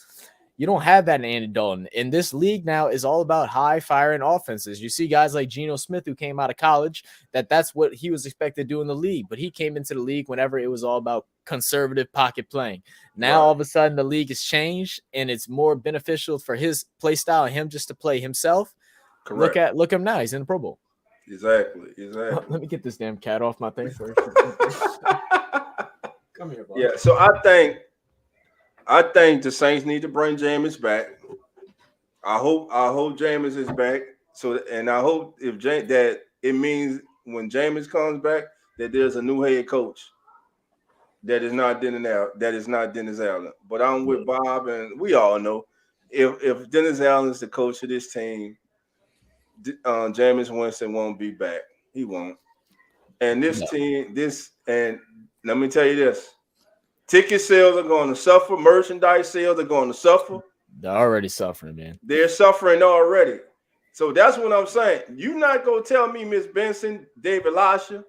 F: You don't have that in Andy Dalton. And this league now is all about high firing offenses. You see guys like Geno Smith who came out of college, that's what he was expected to do in the league. But he came into the league whenever it was all about conservative pocket playing. Now, all of a sudden, the league has changed and it's more beneficial for his play style and him just to play himself.
A: Correct.
F: Look him now. He's in the Pro Bowl.
A: Exactly.
F: Let me get this damn cat off my thing first. Come here, boy.
A: Yeah, so I think the Saints need to bring Jameis back. I hope Jameis is back. So, and I hope that it means when Jameis comes back that there's a new head coach that is not Dennis Allen. But I'm with Bob, and we all know if Dennis Allen is the coach of this team, Jameis Winston won't be back. He won't. And this team, and let me tell you this. Ticket sales are going to suffer. Merchandise sales are going to suffer.
F: They're already suffering, man.
A: They're suffering already. So that's what I'm saying. You're not going to tell me, Miss Benson, David Lasha,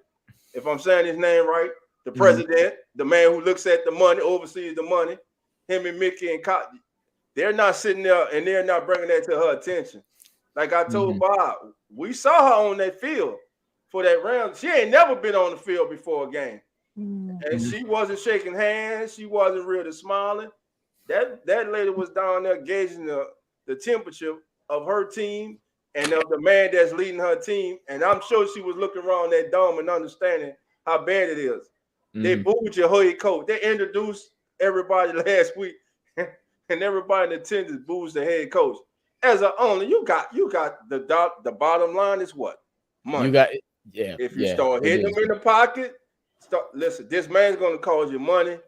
A: if I'm saying his name right, the president, the man who looks at the money, oversees the money, him and Mickey and Cotton, they're not sitting there and they're not bringing that to her attention. Like I told Bob, we saw her on that field for that round. She ain't never been on the field before a game. And she wasn't shaking hands. She wasn't really smiling. That lady was down there gauging the temperature of her team and of the man that's leading her team. And I'm sure she was looking around that dome and understanding how bad it is. They booed your head coach. They introduced everybody last week, and everybody in attendance boos the head coach. As an owner, you got the bottom line is what? Money. If you start hitting them in the pocket. Listen, this man's going to cost you money.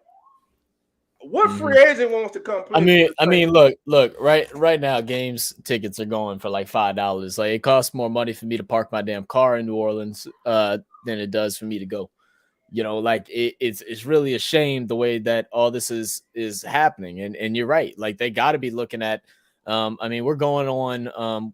A: What free agent wants to come play?
F: I mean, look, right now, games tickets are going for like $5. Like it costs more money for me to park my damn car in New Orleans than it does for me to go. Like it's really a shame the way that all this is happening. And you're right. Like they got to be looking at. We're going on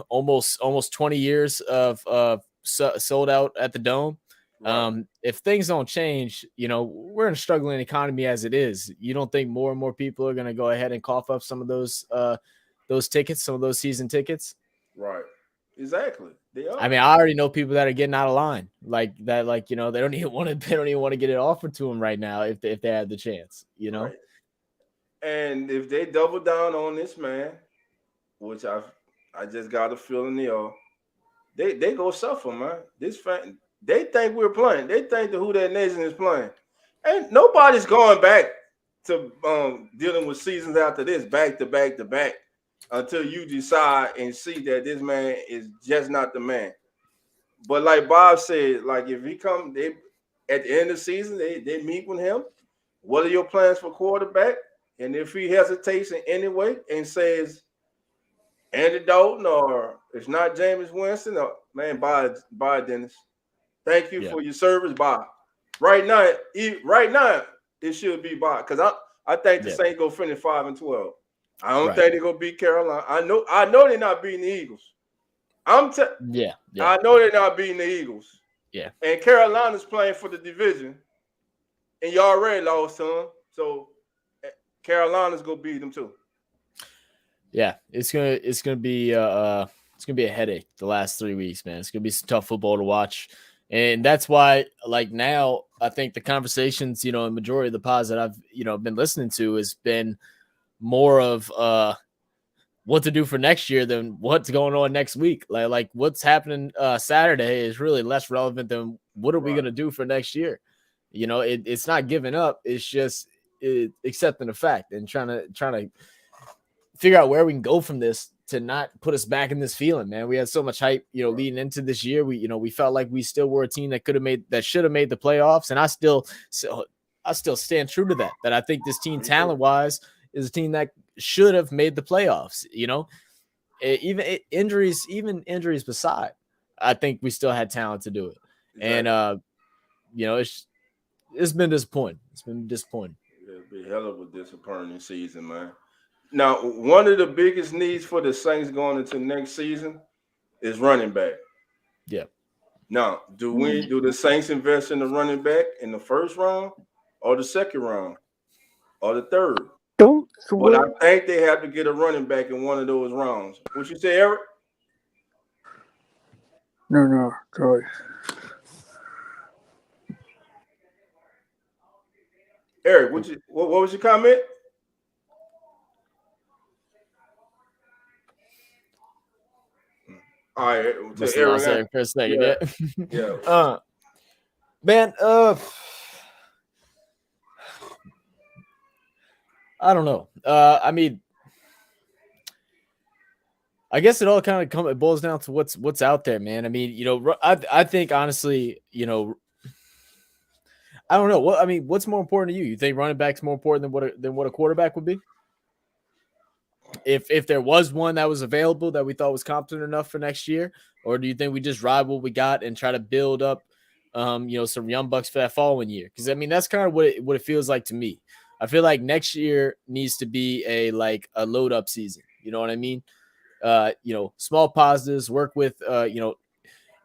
F: almost 20 years of sold out at the Dome. Right. If things don't change, we're in a struggling economy as it is. You don't think more and more people are going to go ahead and cough up some of those tickets, some of those season tickets?
A: Right. Exactly. They are.
F: I already know people that are getting out of line like that. Like, they don't even want to get it offered to them right now if they have the chance, Right.
A: And if they double down on this man, which I just got a feeling they go suffer, man. This fan. They think we're playing. They think the Who That Nation is playing. And nobody's going back to dealing with seasons after this, back to back to back, until you decide and see that this man is just not the man. But like Bob said, like if he come, at the end of the season, they meet with him. What are your plans for quarterback? And if he hesitates in any way and says Andy Dalton or it's not Jameis Winston, or man, bye, Dennis. Thank you for your service, Bob. Right now, it should be Bob because I think the Saints go finish 5-12. I don't think they're gonna beat Carolina. I know they're not beating the Eagles. I know they're not beating the Eagles.
F: Yeah. And
A: Carolina's playing for the division, and you already lost to them. So Carolina's gonna beat them too.
F: Yeah, it's gonna be a headache the last 3 weeks, man. It's gonna be some tough football to watch. And that's why, like now, I think the conversations, a majority of the pods that I've, been listening to has been more of what to do for next year than what's going on next week. Like what's happening Saturday is really less relevant than what are we going to do for next year. It's not giving up. It's just accepting the fact and trying to figure out where we can go from this to not put us back in this feeling, man. We had so much hype, leading into this year. We felt like we still were a team that should have made the playoffs. And I still stand true to that I think this team talent wise is a team that should have made the playoffs, even injuries beside, I think we still had talent to do it. Exactly. And, it's been disappointing. It's been disappointing.
A: It'll be a hell of a disappointing season, man. Now, one of the biggest needs for the Saints going into next season is running back.
F: Yeah.
A: Now, do the Saints invest in the running back in the first round or the second round or the third?
E: Don't
A: But I
E: swear.
A: think they have to get a running back in one of those rounds. What you say, Eric?
E: No, sorry.
A: Eric, what was your comment? All right,
F: Must
A: to
F: have lost
A: Eric.
F: Eric for a second.
A: Yeah.
F: Man, I don't know. I mean, I guess it all kind of it boils down to what's out there, man. I mean, I think honestly, I don't know. What's more important to you? You think running back's more important than what a quarterback would be? If there was one that was available that we thought was competent enough for next year, or do you think we just ride what we got and try to build up, some young bucks for that following year? Because I mean, that's kind of what it feels like to me. I feel like next year needs to be a load up season. You know what I mean? Small positives, work with,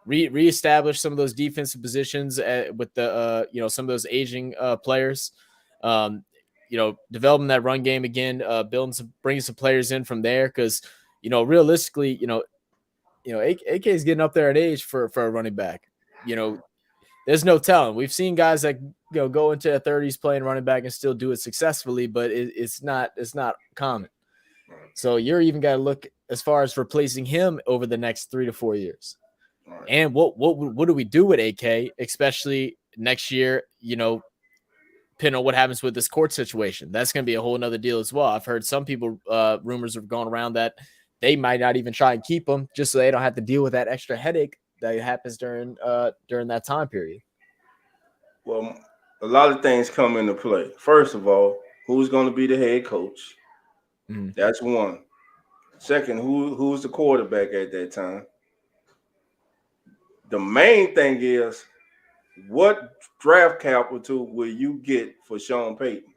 F: reestablish some of those defensive positions with the, some of those aging players. Developing that run game again, bringing some players in from there. Cause, realistically, AK is getting up there in age for a running back. There's no telling. We've seen guys that, go into their 30s playing running back and still do it successfully, but it's not common. So you're even got to look as far as replacing him over the next 3 to 4 years. Right. And what do we do with AK, especially next year, depending on what happens with this court situation? That's going to be a whole nother deal as well. I've heard some people, rumors have gone around that they might not even try and keep him just so they don't have to deal with that extra headache that happens during that time period.
A: Well, a lot of things come into play. First of all, who's going to be the head coach? Mm-hmm. That's one. Second, who's the quarterback at that time? The main thing is, what draft capital will you get for Sean Payton?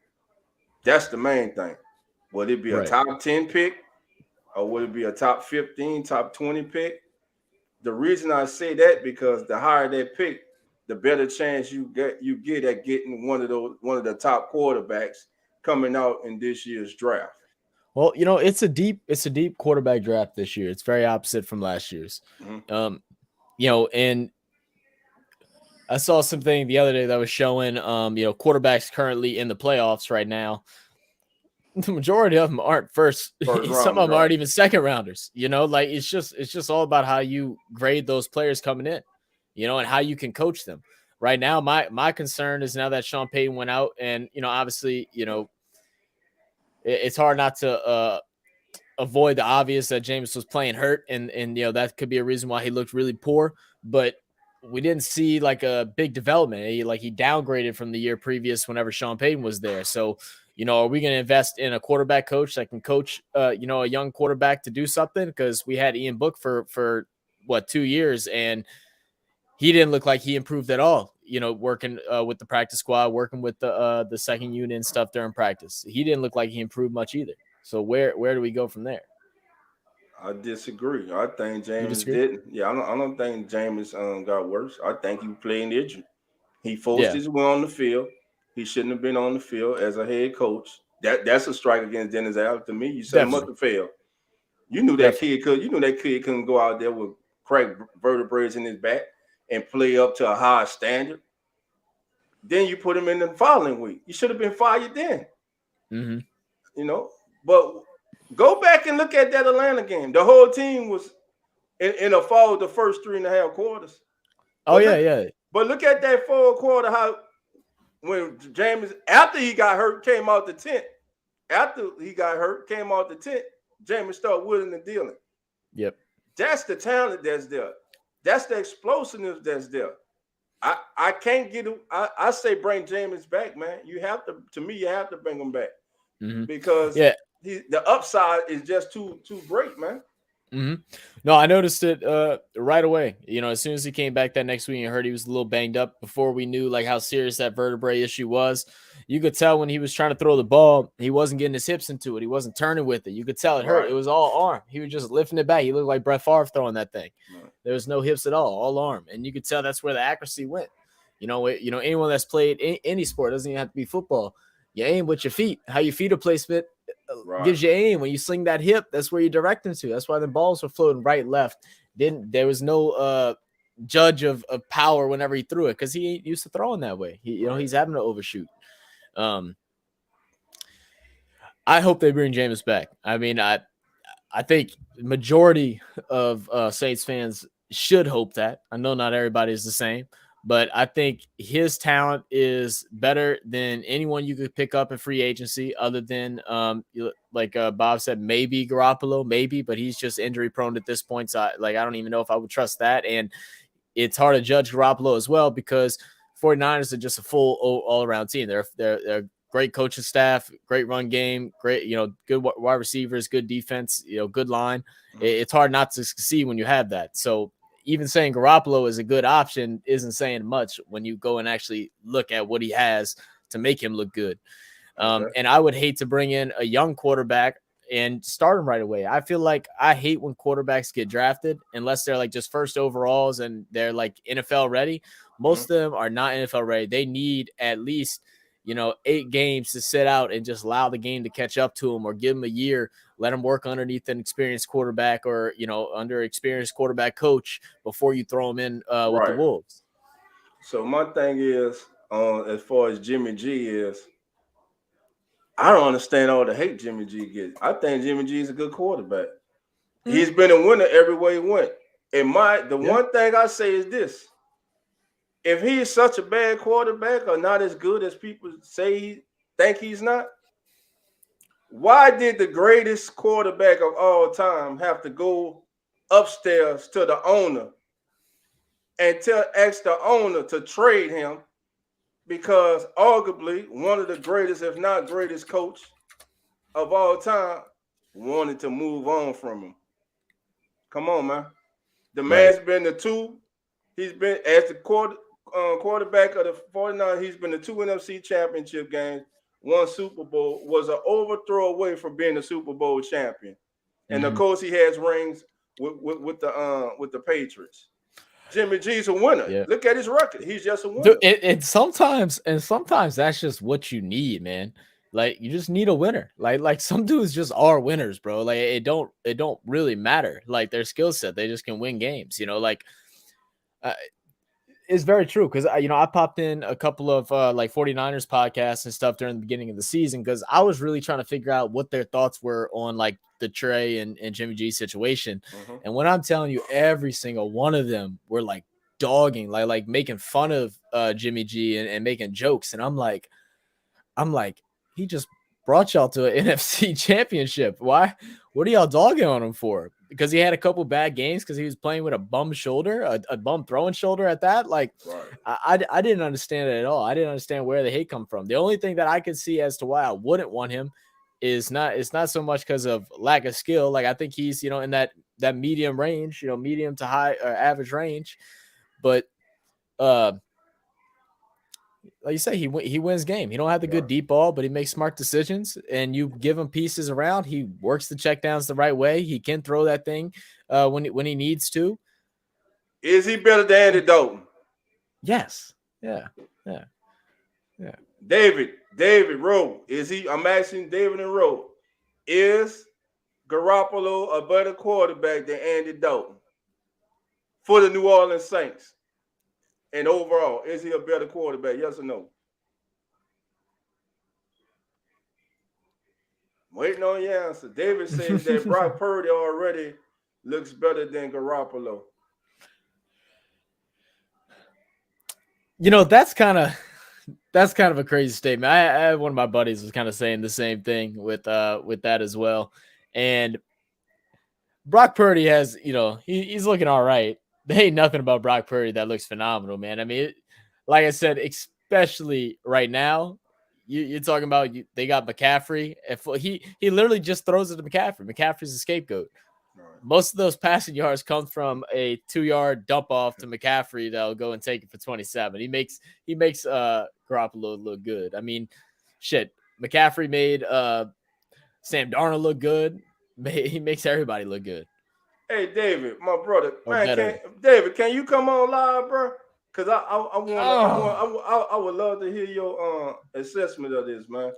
A: That's the main thing. Would it be a top 10 pick, or would it be a top 15, top 20 pick? The reason I say that, because the higher that pick, the better chance you get at getting one of the top quarterbacks coming out in this year's draft.
F: Well, it's a deep quarterback draft this year. It's very opposite from last year's. Mm-hmm. And I saw something the other day that was showing, quarterbacks currently in the playoffs right now. The majority of them aren't first round, some of them aren't even second rounders. It's just all about how you grade those players coming in, and how you can coach them. Right now, my concern is, now that Sean Payton went out, and obviously, it's hard not to avoid the obvious that Jameis was playing hurt, and that could be a reason why he looked really poor. But we didn't see a big development. He downgraded from the year previous whenever Sean Payton was there. So, are we going to invest in a quarterback coach that can coach, a young quarterback to do something? Because we had Ian Book for 2 years, and he didn't look like he improved at all. Working with the practice squad, working with the second unit and stuff during practice, he didn't look like he improved much either. So where do we go from there?
A: I disagree. I think Jameis didn't. Yeah, I don't think Jameis got worse. I think he played injured. He forced his way on the field. He shouldn't have been on the field as a head coach. That's a strike against Dennis Allen to me. You set him up to fail. You knew that kid could. You knew that kid couldn't go out there with cracked vertebrae in his back and play up to a high standard. Then you put him in the following week. You should have been fired then. Mm-hmm. But go back and look at that Atlanta game. The whole team was in a fall the first 3.5 quarters.
F: Oh, yeah.
A: But look at that fourth quarter, how when Jameis, after he got hurt, came out the tent. After he got hurt, came out the tent, Jameis started willing and dealing.
F: Yep.
A: That's the talent that's there. That's the explosiveness that's there. I can't get him. I say bring Jameis back, man. You have to bring him back. Mm-hmm. Because the upside is just too great, man.
F: Mm-hmm. No, I noticed it right away. You know, as soon as he came back that next week, I heard he was a little banged up before we knew like how serious that vertebrae issue was. You could tell when he was trying to throw the ball, he wasn't getting his hips into it. He wasn't turning with it. You could tell it hurt.
A: Right.
F: It was all arm. He was just lifting it back. He looked like Brett Favre throwing that thing.
A: Right.
F: There was no hips at all arm. And you could tell that's where the accuracy went. You know, anyone that's played any sport, doesn't even have to be football. You aim with your feet. How your feet are placement gives you aim. When you sling that hip, that's where you direct them to. That's why the balls were floating right, left. There was no judge of power whenever he threw it because he ain't used to throwing that way. He's having to overshoot. I hope they bring Jameis back. I mean, I think majority of Saints fans should hope that. I know not everybody is the same, but I think his talent is better than anyone you could pick up in free agency other than, like Bob said, maybe Garoppolo, maybe, but he's just injury prone at this point. So I don't even know if I would trust that. And it's hard to judge Garoppolo as well because 49ers are just a full all-around team. They're great coaching staff, great run game, great, good wide receivers, good defense, good line. It's hard not to succeed when you have that. So even saying Garoppolo is a good option isn't saying much when you go and actually look at what he has to make him look good. And I would hate to bring in a young quarterback and start him right away. I feel like I hate when quarterbacks get drafted unless they're like just first overalls and they're like NFL ready. Most of them are not NFL ready. They need at least 8 games to sit out and just allow the game to catch up to them or give them a year, let them work underneath an experienced quarterback or, under experienced quarterback coach before you throw them in with the Wolves.
A: So my thing is, as far as Jimmy G is, I don't understand all the hate Jimmy G gets. I think Jimmy G is a good quarterback. He's been a winner everywhere he went. One thing I say is this. If he is such a bad quarterback or not as good as people think he's not, why did the greatest quarterback of all time have to go upstairs to the owner and ask the owner to trade him? Because arguably one of the greatest, if not greatest coach of all time wanted to move on from him. Come on, man. The man's been he's been as the quarterback of the 49ers, he's been to 2 NFC championship games, 1 Super Bowl, was an overthrow away from being a Super Bowl champion. And of course he has rings with the Patriots. Jimmy G's a winner. Yeah. Look at his record. He's just a winner.
F: And sometimes that's just what you need, man. Like you just need a winner. Like some dudes just are winners, bro. Like it don't really matter. Like their skill set, they just can win games. It's very true because I popped in a couple of 49ers podcasts and stuff during the beginning of the season because I was really trying to figure out what their thoughts were on like the Trey and Jimmy G situation. And when I'm telling you, every single one of them were like dogging, like making fun of Jimmy G and making jokes. And I'm like, he just brought y'all to an NFC championship. Why? What are y'all dogging on him for? Because he had a couple bad games because he was playing with a bum shoulder, a bum throwing shoulder at that. Like, I didn't understand it at all. I didn't understand where the hate come from. The only thing that I could see as to why I wouldn't want him is it's not so much because of lack of skill. Like, I think he's, in that medium range, medium to high or average range. But, like you say, he wins game. He don't have the good deep ball, but he makes smart decisions. And you give him pieces around. He works the checkdowns the right way. He can throw that thing when he needs to.
A: Is he better than Andy Dalton?
F: Yes. Yeah.
A: David Rowe. Is he? I'm asking David and Rowe. Is Garoppolo a better quarterback than Andy Dalton for the New Orleans Saints? And overall, is he a better quarterback? Yes or no? Waiting on your answer. David says that Brock Purdy already looks better than Garoppolo.
F: That's kind of a crazy statement. I one of my buddies was kind of saying the same thing with that as well. And Brock Purdy has, he's looking all right. There ain't nothing about Brock Purdy that looks phenomenal, man. I mean, like I said, especially right now, you're talking about they got McCaffrey. If he literally just throws it to McCaffrey. McCaffrey's a scapegoat. most of those passing yards come from a 2-yard dump off to McCaffrey that'll go and take it for 27. He makes Garoppolo look good. I mean, shit. McCaffrey made Sam Darnold look good. He makes everybody look good.
A: Hey, David, my brother,
F: Or
A: man, David, can you come on live, bro? Because I would love to hear your assessment of this, man.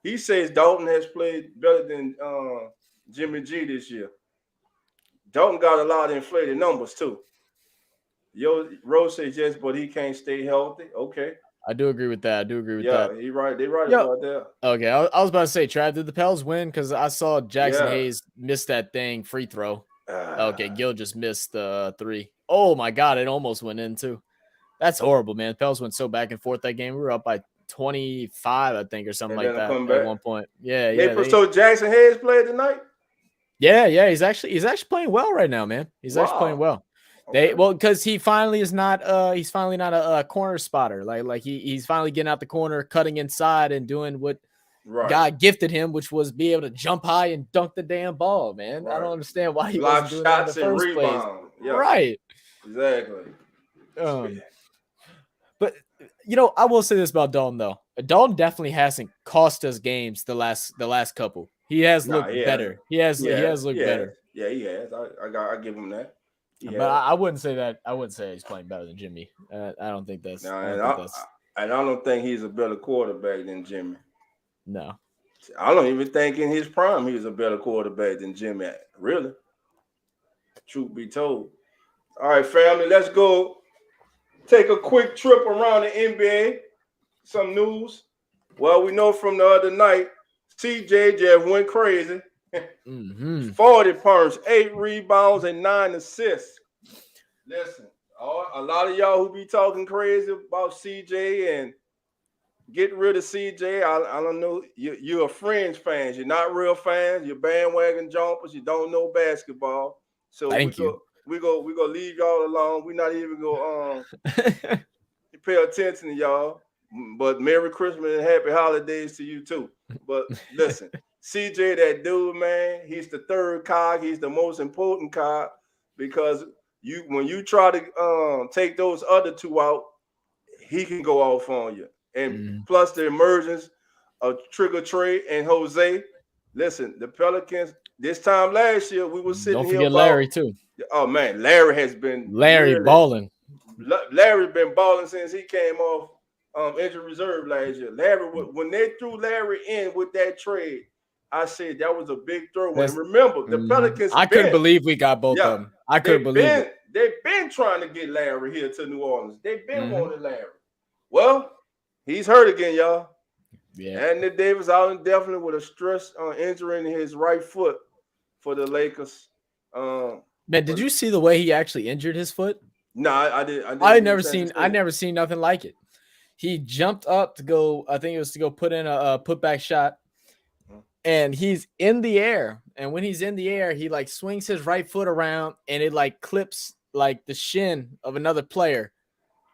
A: He says Dalton has played better than Jimmy G this year. Dalton got a lot of inflated numbers too. Rose says yes, but he can't stay healthy. Okay.
F: I do agree with that. that.
A: Yeah, he right. They right about that.
F: Okay, I was about to say, Trav, did the Pels win? Because I saw Jackson Hayes miss that free throw. Okay, Gil just missed the 3. Oh my God, it almost went in too. That's horrible, man. Pels went so back and forth that game. We were up by 25, I think, or something like that at one point. Yeah.
A: So Jackson Hayes played tonight?
F: Yeah. He's actually playing well right now, man. He's actually playing well.
A: Okay.
F: Because he finally is not a corner spotter. Like he's finally getting out the corner, cutting inside, and doing what God gifted him, which was be able to jump high and dunk the damn ball, man. Right. I don't understand why he wasn't doing that in the first place. Yeah. Right.
A: Exactly.
F: But I will say this about Dalton though. Dalton definitely hasn't cost us games the last couple. He has looked better. He has looked better.
A: Yeah, he has. I give him that.
F: But I wouldn't say that. I wouldn't say he's playing better than Jimmy. I don't think that's.
A: I don't think he's a better quarterback than Jimmy.
F: No.
A: I don't even think in his prime he was a better quarterback than Jimmy. Really. Truth be told. All right, family, let's go take a quick trip around the NBA. Some news. Well, we know from the other night, CJ just went crazy. 40 points, 8 rebounds, and 9 assists. Listen, a lot of y'all who be talking crazy about CJ and get rid of CJ, I don't know. You're a fringe fans. You're not real fans. You're bandwagon jumpers. You don't know basketball. So we're gonna leave y'all alone. We're not even gonna pay attention to y'all. But Merry Christmas and Happy Holidays to you too. But listen, CJ, that dude, man, he's the third cog. He's the most important cog because when you try to take those other 2 out, he can go off on you. And plus the emergence of Trigger Trey and Jose. Listen, the Pelicans, this time last year, we were sitting here.
F: Don't forget Larry, too.
A: Oh, man, Larry has been
F: balling.
A: Larry's been balling since he came off injured reserve last year. Larry, when they threw Larry in with that trade, I said that was a big throw. And remember, the Pelicans.
F: I couldn't believe we got both of them. I couldn't believe it.
A: They've been trying to get Larry here to New Orleans. They've been wanting Larry. Well, he's hurt again, y'all. Yeah. Anthony Davis out indefinitely with a stress injury in his right foot for the Lakers.
F: Man, did you see the way he actually injured his foot?
A: No, I did.
F: I never seen nothing like it. He jumped up to go. I think it was to go put in a putback shot, and he's in the air. And when he's in the air, he like swings his right foot around, and it like clips like the shin of another player.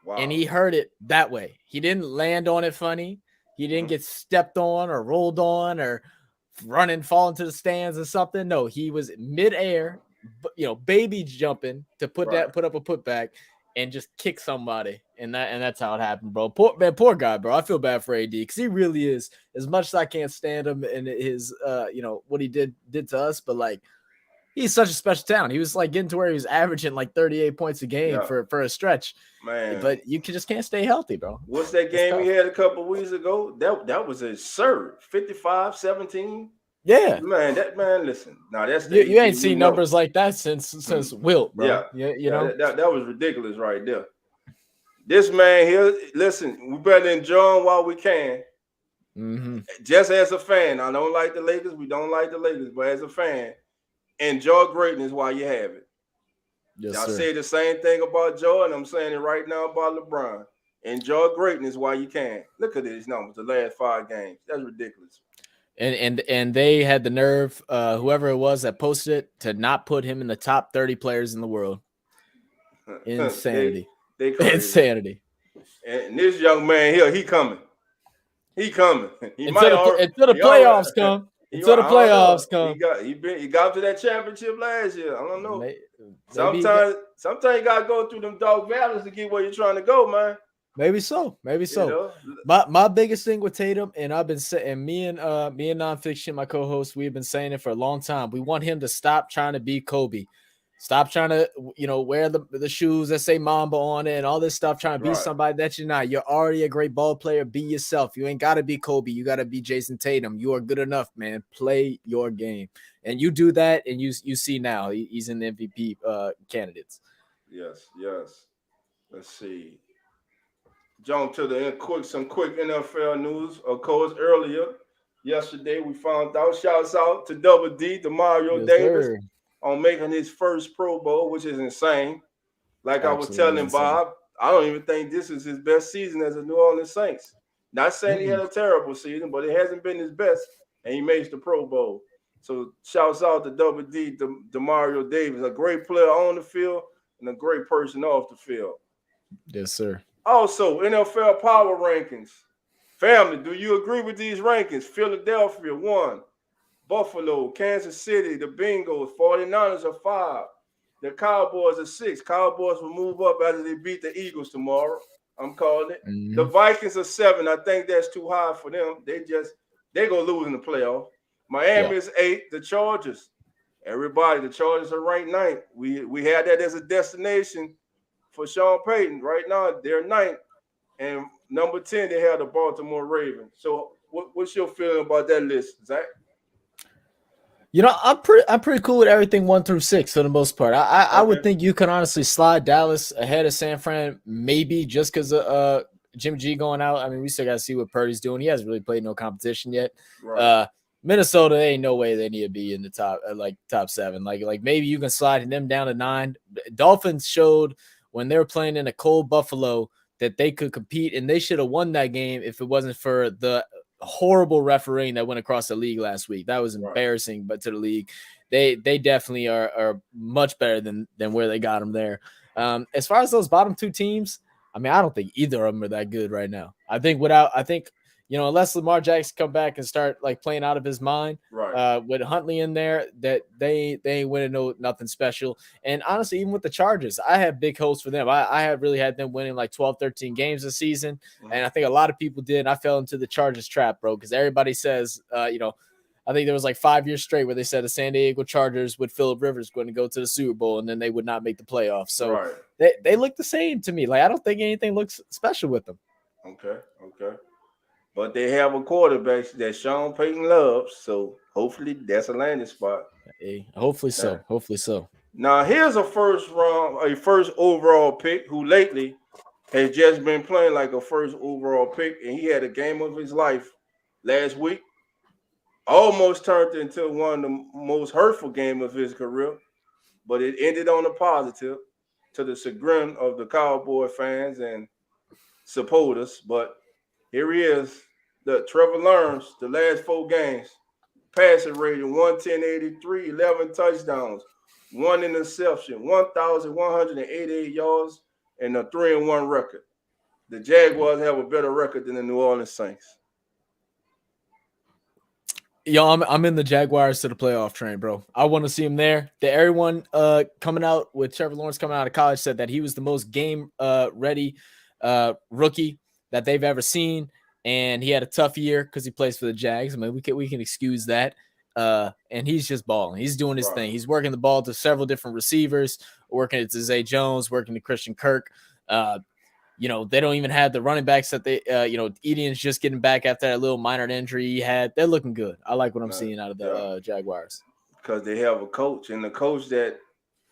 F: Wow. And he hurt it that way. He didn't land on it funny. He didn't get stepped on or rolled on or fall into the stands or something. No, he was midair, baby jumping to put up a putback and just kick somebody. And that's how it happened, bro. Poor guy, bro. I feel bad for AD because he really is. As much as I can't stand him and his what he did to us, but like he's such a special talent. He was like getting to where he was averaging like 38 points a game for a stretch. Man, but you just can't stay healthy, bro.
A: What's that game we had a couple weeks ago? That was absurd. 55-17.
F: Yeah,
A: man. Listen, now that's
F: you ain't seen numbers like that since Wilt, bro. Yeah,
A: that was ridiculous right there. This man here, listen, we better enjoy him while we can. Just as a fan, I don't like the Lakers. We don't like the Lakers, but as a fan, enjoy greatness while you have it.
F: Yes,
A: I say the same thing about Jordan. I'm saying it right now about LeBron. Enjoy greatness while you can. Look at these numbers, the last 5 games. That's ridiculous.
F: And they had the nerve, whoever it was that posted it, to not put him in the top 30 players in the world. Insanity. Insanity.
A: And this young man here, he coming. He coming.
F: Until the playoffs come. Until the playoffs come.
A: He got to that championship last year. I don't know.
F: Maybe
A: Sometimes you gotta go through them dog valleys to get where you're trying to go, man.
F: Maybe so. You know? My biggest thing with Tatum, and I've been saying, me and Nonfiction, my co-host, we've been saying it for a long time. We want him to stop trying to be Kobe. Stop trying to, wear the shoes that say Mamba on it and all this stuff, trying to be somebody that you're not. You're already a great ball player. Be yourself. You ain't got to be Kobe. You got to be Jason Tatum. You are good enough, man. Play your game. And you do that, and you see now he's in the MVP candidates.
A: Yes. Let's see. Jump to some quick NFL news. Of course, yesterday we found out. Shouts out to Double D, Demario Davis.
F: Sir.
A: On making his first Pro Bowl, which is insane. Like I was
F: Absolutely
A: telling Bob, I don't even think this is his best season as a New Orleans Saints. Not saying he had a terrible season, but it hasn't been his best, and he makes the Pro Bowl. So shouts out to Double D, Demario Davis, a great player on the field and a great person off the field.
F: Yes, sir.
A: Also, NFL power rankings. Family, do you agree with these rankings? Philadelphia 1. Buffalo, Kansas City, the Bengals, 49ers are 5. The Cowboys are 6. Cowboys will move up after they beat the Eagles tomorrow. I'm calling it.
F: Mm-hmm.
A: The Vikings are 7. I think that's too high for them. They're going to lose in the playoff. Miami is 8. The Chargers. The Chargers are ranked 9th. We had that as a destination for Sean Payton. Right now, they're 9th. And number 10, they have the Baltimore Ravens. So what's your feeling about that list, Zach?
F: I'm pretty cool with everything 1 through 6 for the most part. I would think you can honestly slide Dallas ahead of San Fran, maybe just because of Jimmy G going out. I mean, we still got to see what Purdy's doing. He hasn't really played no competition yet.
A: Right.
F: Minnesota, ain't no way they need to be in the top 7. Like maybe you can slide them down to 9. Dolphins showed when they were playing in a cold Buffalo that they could compete, and they should have won that game if it wasn't for the horrible refereeing that went across the league last week. That was embarrassing, but to the league, they definitely are much better than where they got them there. As far as those bottom 2 teams, I mean, I don't think either of them are that good right now. I think unless Lamar Jackson come back and start playing out of his mind, with Huntley in there, that they ain't winning nothing special. And honestly, even with the Chargers, I have big hopes for them. I have really had them winning 12, 13 games this season. Mm-hmm. And I think a lot of people did. I fell into the Chargers trap, bro, because everybody says, I think there was 5 years straight where they said the San Diego Chargers with Phillip Rivers going to go to the Super Bowl, and then they would not make the playoffs. So they look the same to me. I don't think anything looks special with them.
A: Okay. But they have a quarterback that Sean Payton loves, so hopefully that's a landing spot.
F: Hey, hopefully so. Hopefully so.
A: Now here's a first overall pick who lately has just been playing like a first overall pick, and he had a game of his life last week. Almost turned into one of the most hurtful games of his career, but it ended on a positive to the chagrin of the Cowboy fans and supporters. But here he is, Trevor Lawrence, the last 4 games, passing rating 110.83, 11 touchdowns, 1 interception, 1,188 yards, and a 3-1 record. The Jaguars have a better record than the New Orleans Saints.
F: Yo, I'm in the Jaguars to the playoff train, bro. I want to see him there. Everyone coming out with Trevor Lawrence coming out of college said that he was the most game ready rookie that they've ever seen, and he had a tough year because he plays for the Jags. I mean, we can excuse that. And he's just balling. He's doing his thing. He's working the ball to several different receivers, working it to Zay Jones, working to Christian Kirk. They don't even have the running backs that they, Etienne's just getting back after that little minor injury he had. They're looking good. I like what I'm seeing out of the Jaguars. Because
A: they have a coach, and a coach that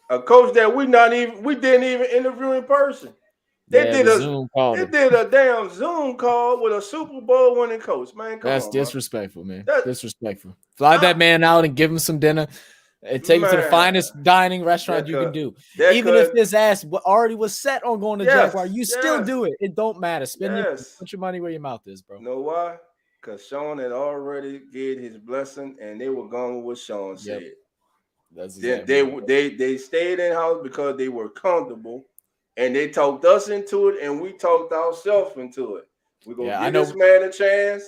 A: we didn't even interview in person. They did a damn Zoom call with a Super Bowl winning coach, man.
F: That's disrespectful, man. Disrespectful. Fly that man out and give him some dinner. And take him to the finest dining restaurant you can do. Even if his ass already was set on going to Jaguar, you still do it. It don't matter. Put your money where your mouth is, bro.
A: You know why? Because Sean had already gave his blessing, and they were going with what Sean said.
F: That's exactly
A: they stayed in house because they were comfortable, and they talked us into it, and we talked ourselves into it. We're gonna give this man a chance.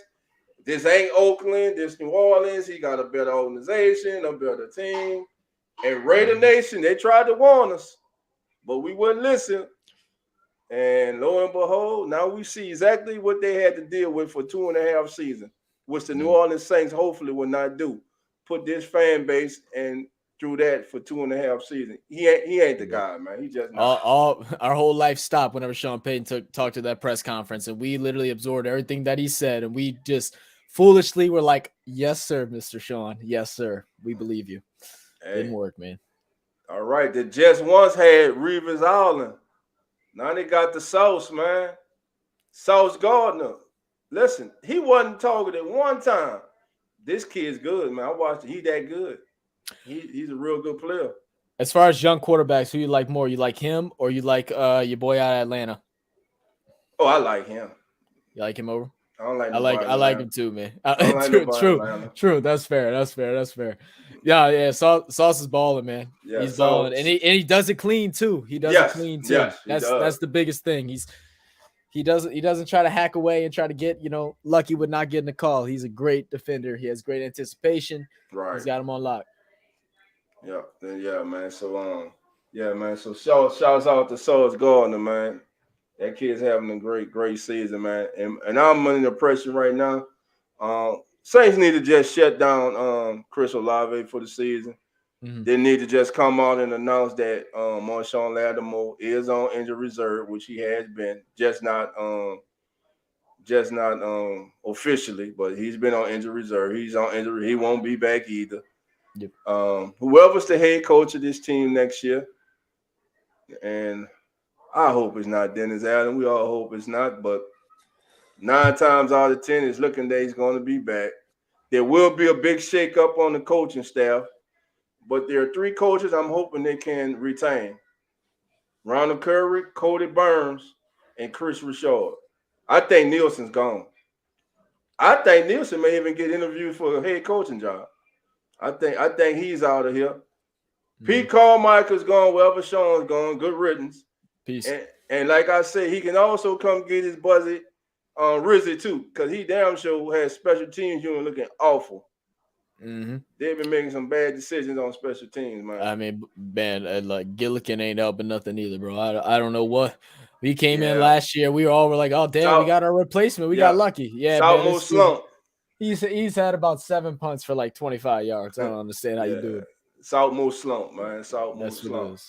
A: This ain't Oakland, this New Orleans. He got a better organization, a better team. And Raider Nation, they tried to warn us, but we wouldn't listen. And lo and behold, now we see exactly what they had to deal with for 2.5 seasons, which the New Orleans Saints hopefully will not do. Put this fan base and through that for 2.5 seasons. He ain't the guy, man. He just not.
F: Our whole life stopped whenever Sean Payton talked to that press conference, and we literally absorbed everything that he said, and we just foolishly were like, "Yes, sir, Mr. Sean. Yes, sir. We believe you."
A: Hey.
F: Didn't work, man.
A: All right, the Jets once had Revis Island. Now they got the Sauce, man. Sauce Gardner. Listen, he wasn't targeted one time. This kid's good, man. I watched it. He that good. He's a real good player.
F: As far as young quarterbacks, who you like more? You like him or you like your boy out of Atlanta?
A: Oh, I like him.
F: You like him over?
A: I don't like.
F: I like him too, man.
A: Like
F: True. That's fair. Yeah. Sauce is balling, man.
A: Yeah,
F: he's balling, and he does it clean too. He does it clean too.
A: Yes,
F: that's the biggest thing. He doesn't try to hack away and try to get lucky with not getting a call. He's a great defender. He has great anticipation.
A: Right.
F: He's got him on lock.
A: Yeah, man. So man. So shouts out to Sauce Gardner, man. That kid's having a great season, man. And I'm under the pressure right now. Saints need to just shut down Chris Olave for the season.
F: Mm-hmm.
A: They need to just come out and announce that Marshawn Lattimore is on injury reserve, which he has been, just not officially, but he's been on injury reserve. He's on injury. He won't be back either.
F: Yep.
A: Whoever's the head coach of this team next year, and I hope it's not Dennis Allen. We all hope it's not, but 9 times out of 10, it's looking that he's going to be back. There will be a big shakeup on the coaching staff, but there are 3 coaches I'm hoping they can retain: Ronald Curry, Cody Burns, and Chris Richard. I think Nielsen's gone. I think Nielsen may even get interviewed for a head coaching job. I think he's out of here. Mm-hmm. Pete Carmichael's gone, wherever Sean's gone. Good riddance.
F: Peace.
A: And like I said, he can also come get his buzzy Rizzy too, because he damn sure has special teams unit looking awful.
F: Mm-hmm.
A: They've been making some bad decisions on special teams, man.
F: I mean, man, like Gillikin ain't helping nothing either, bro. I don't know what. We came in last year. We all were like, oh, damn, we got our replacement. We got lucky. Yeah, man.
A: Slump.
F: He's had about 7 punts for like 25 yards. I don't understand how you do it.
A: Saltmost slump, man. Saltmost slump.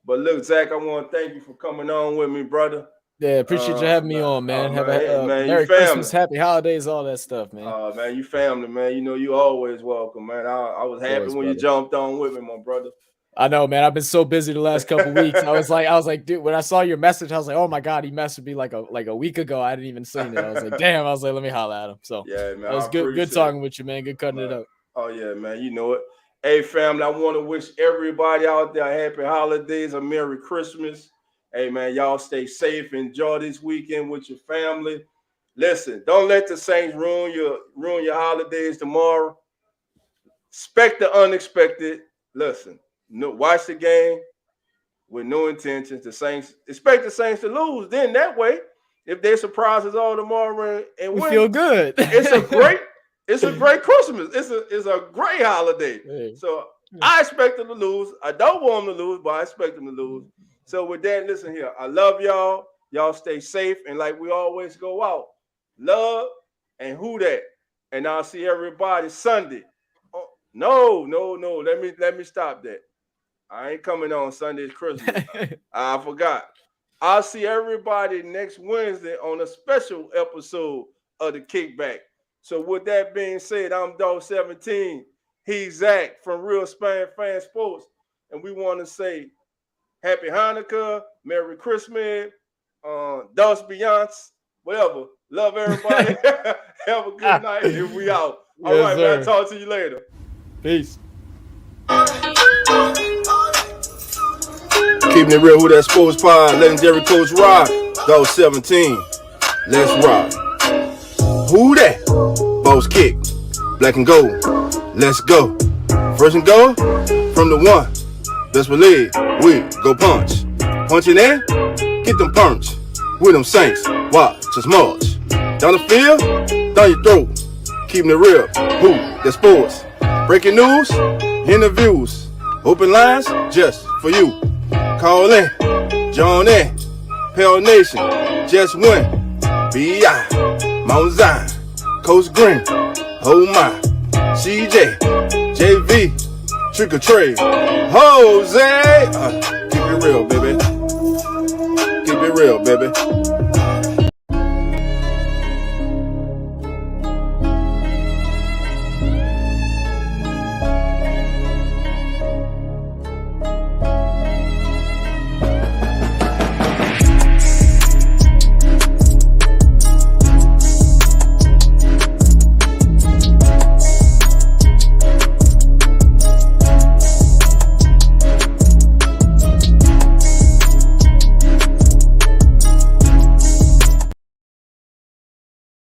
A: But look, Zach, I want to thank you for coming on with me, brother.
F: Yeah, appreciate you having me on, man. Have a Merry Christmas, Happy Holidays, all that stuff, man.
A: Man, you family, man. You know you always welcome, man. I was happy when you jumped on with me, my brother.
F: I know, man. I've been so busy the last couple weeks. I was like, dude, when I saw your message, I was like, oh my God, he messaged me like a week ago. I didn't even see it. I was like, damn. I was like, let me holler at him. So
A: yeah, man.
F: It was good talking with you, man. Good cutting it up.
A: Oh yeah, man. You know it. Hey, family, I want to wish everybody out there happy holidays, a Merry Christmas. Hey, man, y'all stay safe. Enjoy this weekend with your family. Listen, don't let the Saints ruin your holidays tomorrow. Expect the unexpected. Listen, watch the game with no intentions. Expect the Saints to lose. Then that way, if they surprise us all tomorrow and win,
F: we feel good.
A: It's a great Christmas. It's a great holiday. Hey. So I expect them to lose. I don't want them to lose, but I expect them to lose. So with that, listen here. I love y'all. Y'all stay safe. And like we always go out, love and who that. And I'll see everybody Sunday. Oh, no. Let me stop that. I ain't coming on Sunday. It's Christmas. I forgot. I'll see everybody next Wednesday on a special episode of The Kickback. So with that being said, I'm Dog 17. He's Zach from Real Spain Fan Sports. And we want to say Happy Hanukkah, Merry Christmas, Dos Beyonce, whatever. Love everybody. Have a good night. And we out. All right, man. Talk to you later.
F: Peace.
A: Keeping it real with that Sports Pod. Legendary Coach Rod. Dog 17. Let's rock. Who that? Boss kick. Black and gold. Let's go. First and goal from the one. Best believe we go punch. Punch it in. Get them punch. With them Saints. Watch us march. Down the field. Down your throat. keeping it real. Who? The sports. Breaking news, interviews, open lines just for you. Call in, join in, Pale Nation, just win. B.I., Mount Zion, Coach Green, oh my, CJ, JV, Trick or Trade, Jose. Keep it real, baby. Keep it real, baby.